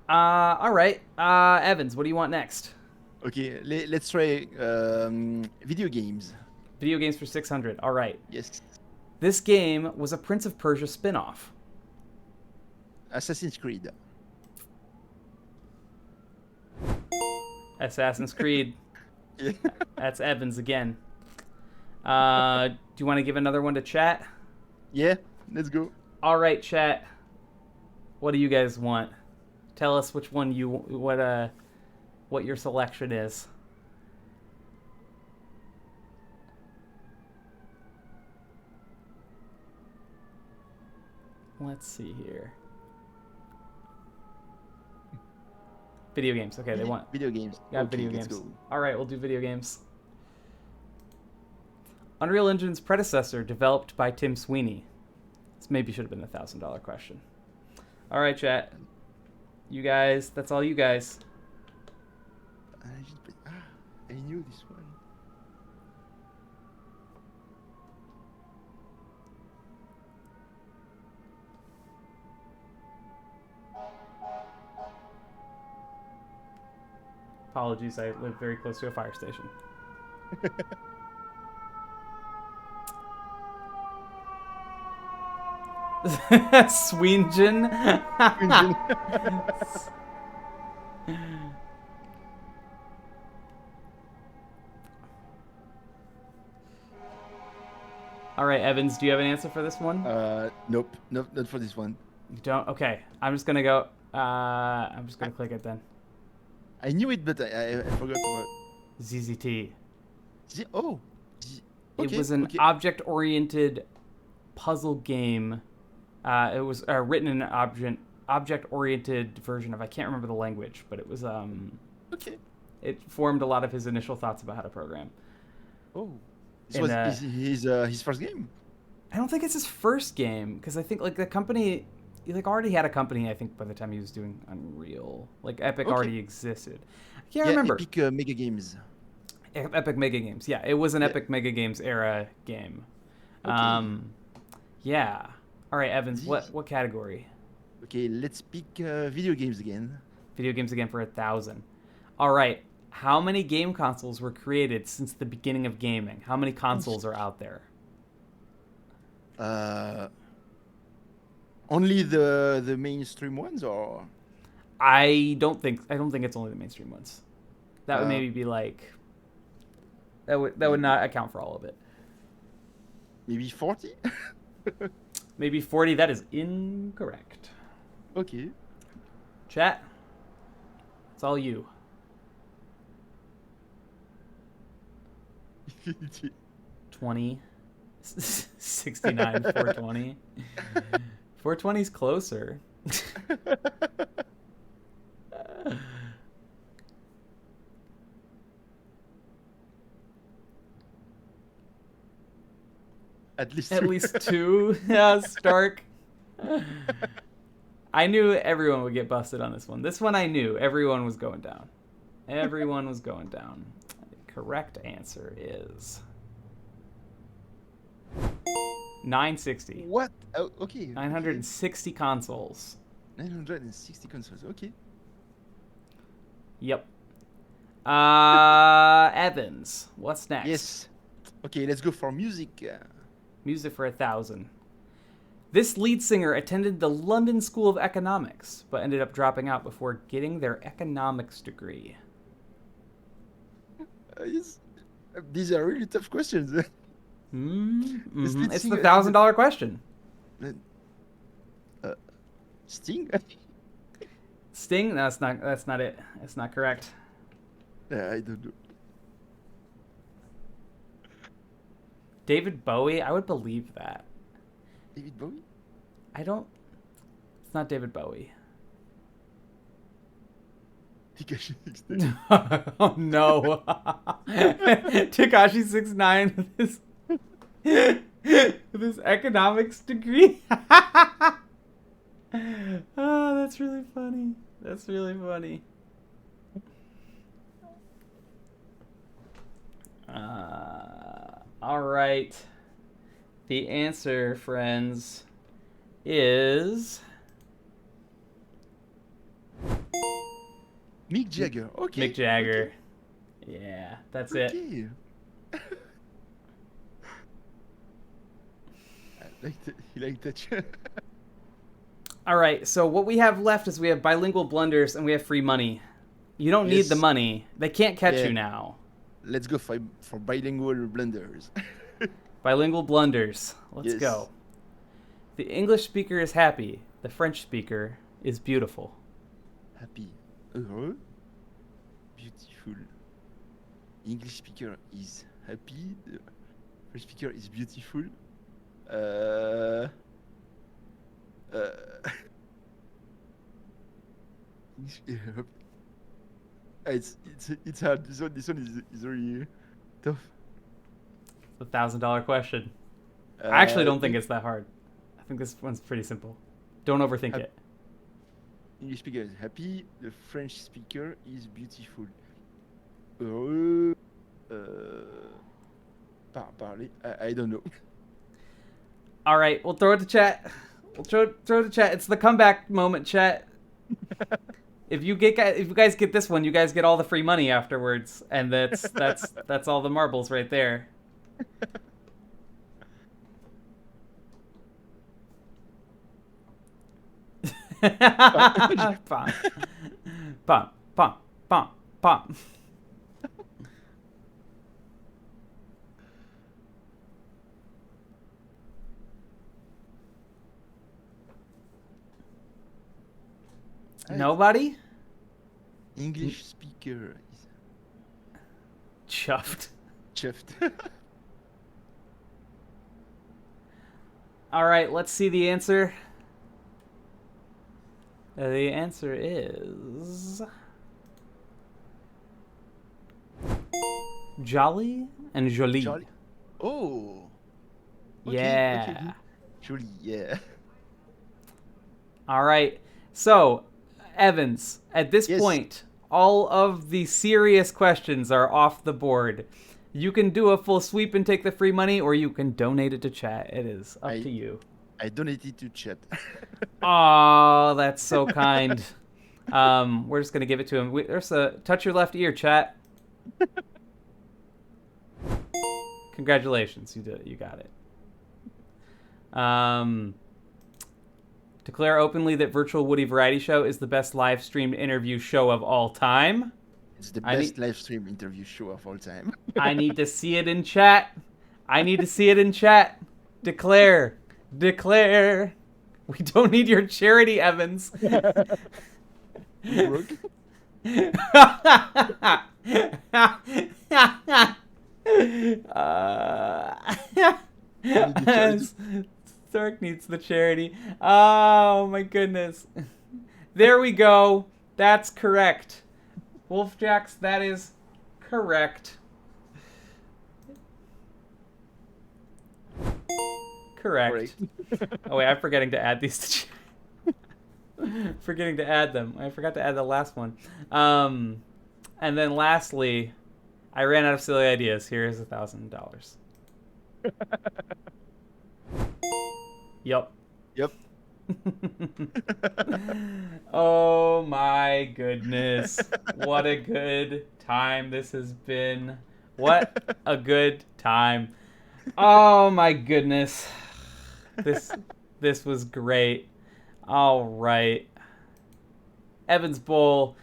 S1: All right, Evans, what do you want next?
S2: Okay, let's try video games.
S1: Video games for 600. All right.
S2: Yes.
S1: This game was a Prince of Persia spin-off.
S2: Assassin's Creed.
S1: Assassin's Creed.
S2: Yeah.
S1: That's Evans again. Do you want to give another one to chat?
S2: Yeah, let's go.
S1: All right, chat. What do you guys want? Tell us which one what your selection is. Let's see here. Video games. Okay, they want
S2: video games.
S1: Yeah,
S2: okay,
S1: video
S2: let's
S1: games.
S2: Go.
S1: All right, we'll do video games. Unreal Engine's predecessor, developed by Tim Sweeney. This maybe should have been a $1,000 question. All right, chat. You guys, that's all you guys.
S2: I knew this one.
S1: Apologies, I live very close to a fire station. Swingen. All right, Evans, do you have an answer for this one?
S2: Nope, not for this one.
S1: You don't? Okay, I'm just gonna go. I'm just gonna click it then.
S2: I knew it, but I forgot what.
S1: ZZT.
S2: Oh.
S1: It was an object-oriented puzzle game. It was written in an object-oriented version of, I can't remember the language, but it was
S2: Okay.
S1: It formed a lot of his initial thoughts about how to program.
S2: Oh. This was his first game.
S1: I don't think it's his first game because I think like the company, he like already had a company. I think by the time he was doing Unreal, like Epic already existed. I can't remember.
S2: Epic Mega Games.
S1: Epic Mega Games. Yeah, it was an Epic Mega Games era game.
S2: Okay.
S1: Yeah. All right, Evans. What category?
S2: Okay, let's pick video games again.
S1: Video games again for 1,000. All right. How many game consoles were created since the beginning of gaming? How many consoles are out there?
S2: Only the mainstream ones, or?
S1: I don't think it's only the mainstream ones. That would maybe be like that would not account for all of it.
S2: Maybe 40.
S1: Maybe 40. That is incorrect.
S2: Okay.
S1: Chat. It's all you. 20. 69, 420. 420's closer.
S2: At least
S1: At
S2: two.
S1: least 2. Yeah, Stark. I knew everyone would get busted on this one. This one I knew. Everyone was going down. Everyone was going down. The correct answer is 960.
S2: What? Oh, okay.
S1: 960 consoles.
S2: 960 consoles. Okay.
S1: Yep. Evans, what's next?
S2: Yes. Okay, let's go for music.
S1: Music for 1,000. This lead singer attended the London School of Economics, but ended up dropping out before getting their economics degree.
S2: Yes. These are really tough questions.
S1: Mm-hmm. It's the $1,000 question.
S2: Sting?
S1: Sting? No, that's not it. It's not correct.
S2: I don't know.
S1: David Bowie? I would believe that.
S2: David Bowie?
S1: I don't... It's not David Bowie.
S2: Tekashi 69.
S1: Oh no. Tekashi 69 with his economics degree. Oh, that's really funny. That's really funny. All right. The answer, friends, is
S2: Mick Jagger. Okay.
S1: Mick Jagger. Okay. Yeah, that's it.
S2: You like that.
S1: All right, so what we have left is we have bilingual blunders and we have free money. You don't need the money. They can't catch you now.
S2: Let's go for bilingual blunders.
S1: Bilingual blunders. Let's go. The English speaker is happy. The French speaker is beautiful.
S2: Happy. Heureux. Beautiful. English speaker is happy. The French speaker is beautiful. It's hard. This one is really tough.
S1: The $1,000 question. I actually don't think it's that hard. I think this one's pretty simple. Don't overthink it.
S2: English speaker is happy. The French speaker is beautiful. Parler. I don't know.
S1: All right, we'll throw it to chat. We'll throw it to chat. It's the comeback moment, chat. If you guys get this one, you guys get all the free money afterwards, and that's all the marbles right there. Pom, pom, pom, pom, pom. Nobody?
S2: English speaker is
S1: chuffed. All right, let's see the answer. The answer is jolly and jolie.
S2: Jolly. Oh. Okay,
S1: yeah.
S2: Okay. Jolie, yeah.
S1: All right. So, Evans, at this point, all of the serious questions are off the board. You can do a full sweep and take the free money, or you can donate it to chat. It is up to you.
S2: I donated to chat.
S1: Oh, that's so kind. We're just gonna give it to him. There's a touch your left ear, chat. Congratulations, you did it. You got it. Declare openly that Virtual Woody Variety Show is the best live streamed interview show of all time.
S2: It's the
S1: I
S2: best
S1: need,
S2: live stream interview show of all time.
S1: I need to see it in chat. I need to see it in chat. Declare. Declare. We don't need your charity, Evans.
S2: Brooke?
S1: Stark needs the charity. Oh my goodness. There we go. That's correct. Wolfjacks, that is correct. Correct. Oh wait, I'm forgetting to add these to forgetting to add them. I forgot to add the last one. And then lastly, I ran out of silly ideas. Here's $1,000. Yep.
S2: Yep.
S1: Oh my goodness. What a good time this has been. What a good time. Oh my goodness. This was great. All right. Evans Bohl,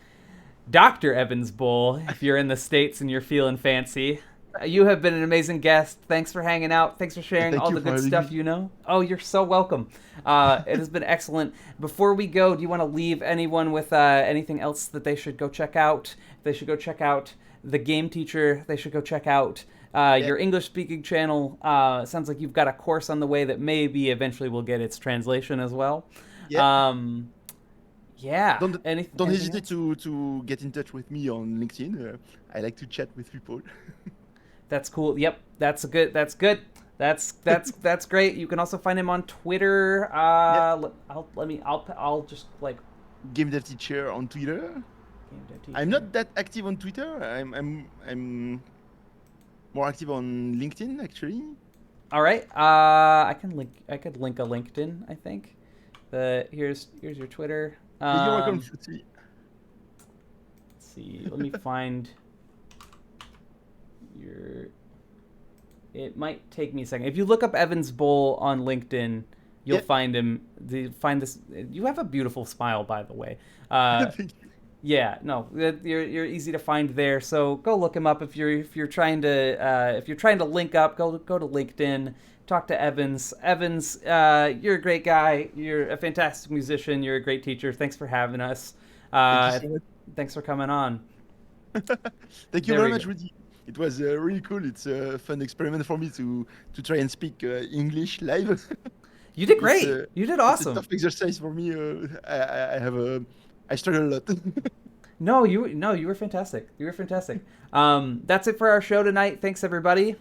S1: Dr. Evans Bohl, if you're in the States and you're feeling fancy. You have been an amazing guest. Thanks for hanging out. Thanks for sharing all the good stuff you know. Oh, you're so welcome. It has been excellent. Before we go, do you want to leave anyone with anything else that they should go check out? They should go check out The Game Teacher. They should go check out your English-speaking channel. Sounds like you've got a course on the way that maybe eventually will get its translation as well.
S2: Yeah.
S1: Yeah.
S2: Don't hesitate to get in touch with me on LinkedIn. I like to chat with people.
S1: That's cool. Yep, that's good. That's great. You can also find him on Twitter.
S2: Yep.
S1: I'll just like
S2: GameDev teacher on Twitter. I'm not that active on Twitter. I'm more active on LinkedIn actually.
S1: All right. I could link a LinkedIn. I think. Here's your Twitter.
S2: You're welcome.
S1: Let's see. Let me find your. It might take me a second. If you look up Evans Bohl on LinkedIn, you'll find him. Find this. You have a beautiful smile, by the way.
S2: Thank you.
S1: Yeah, no, you're easy to find there. So go look him up if you're trying to link up. Go to LinkedIn. Talk to Evans. Evans, you're a great guy. You're a fantastic musician. You're a great teacher. Thanks for having us. Thanks for coming on.
S2: Thank you very much, Rudy. It was really cool. It's a fun experiment for me to try and speak English live.
S1: You did great. You did awesome.
S2: It's a tough exercise for me. I struggle a lot.
S1: No, you were fantastic. You were fantastic. That's it for our show tonight. Thanks everybody.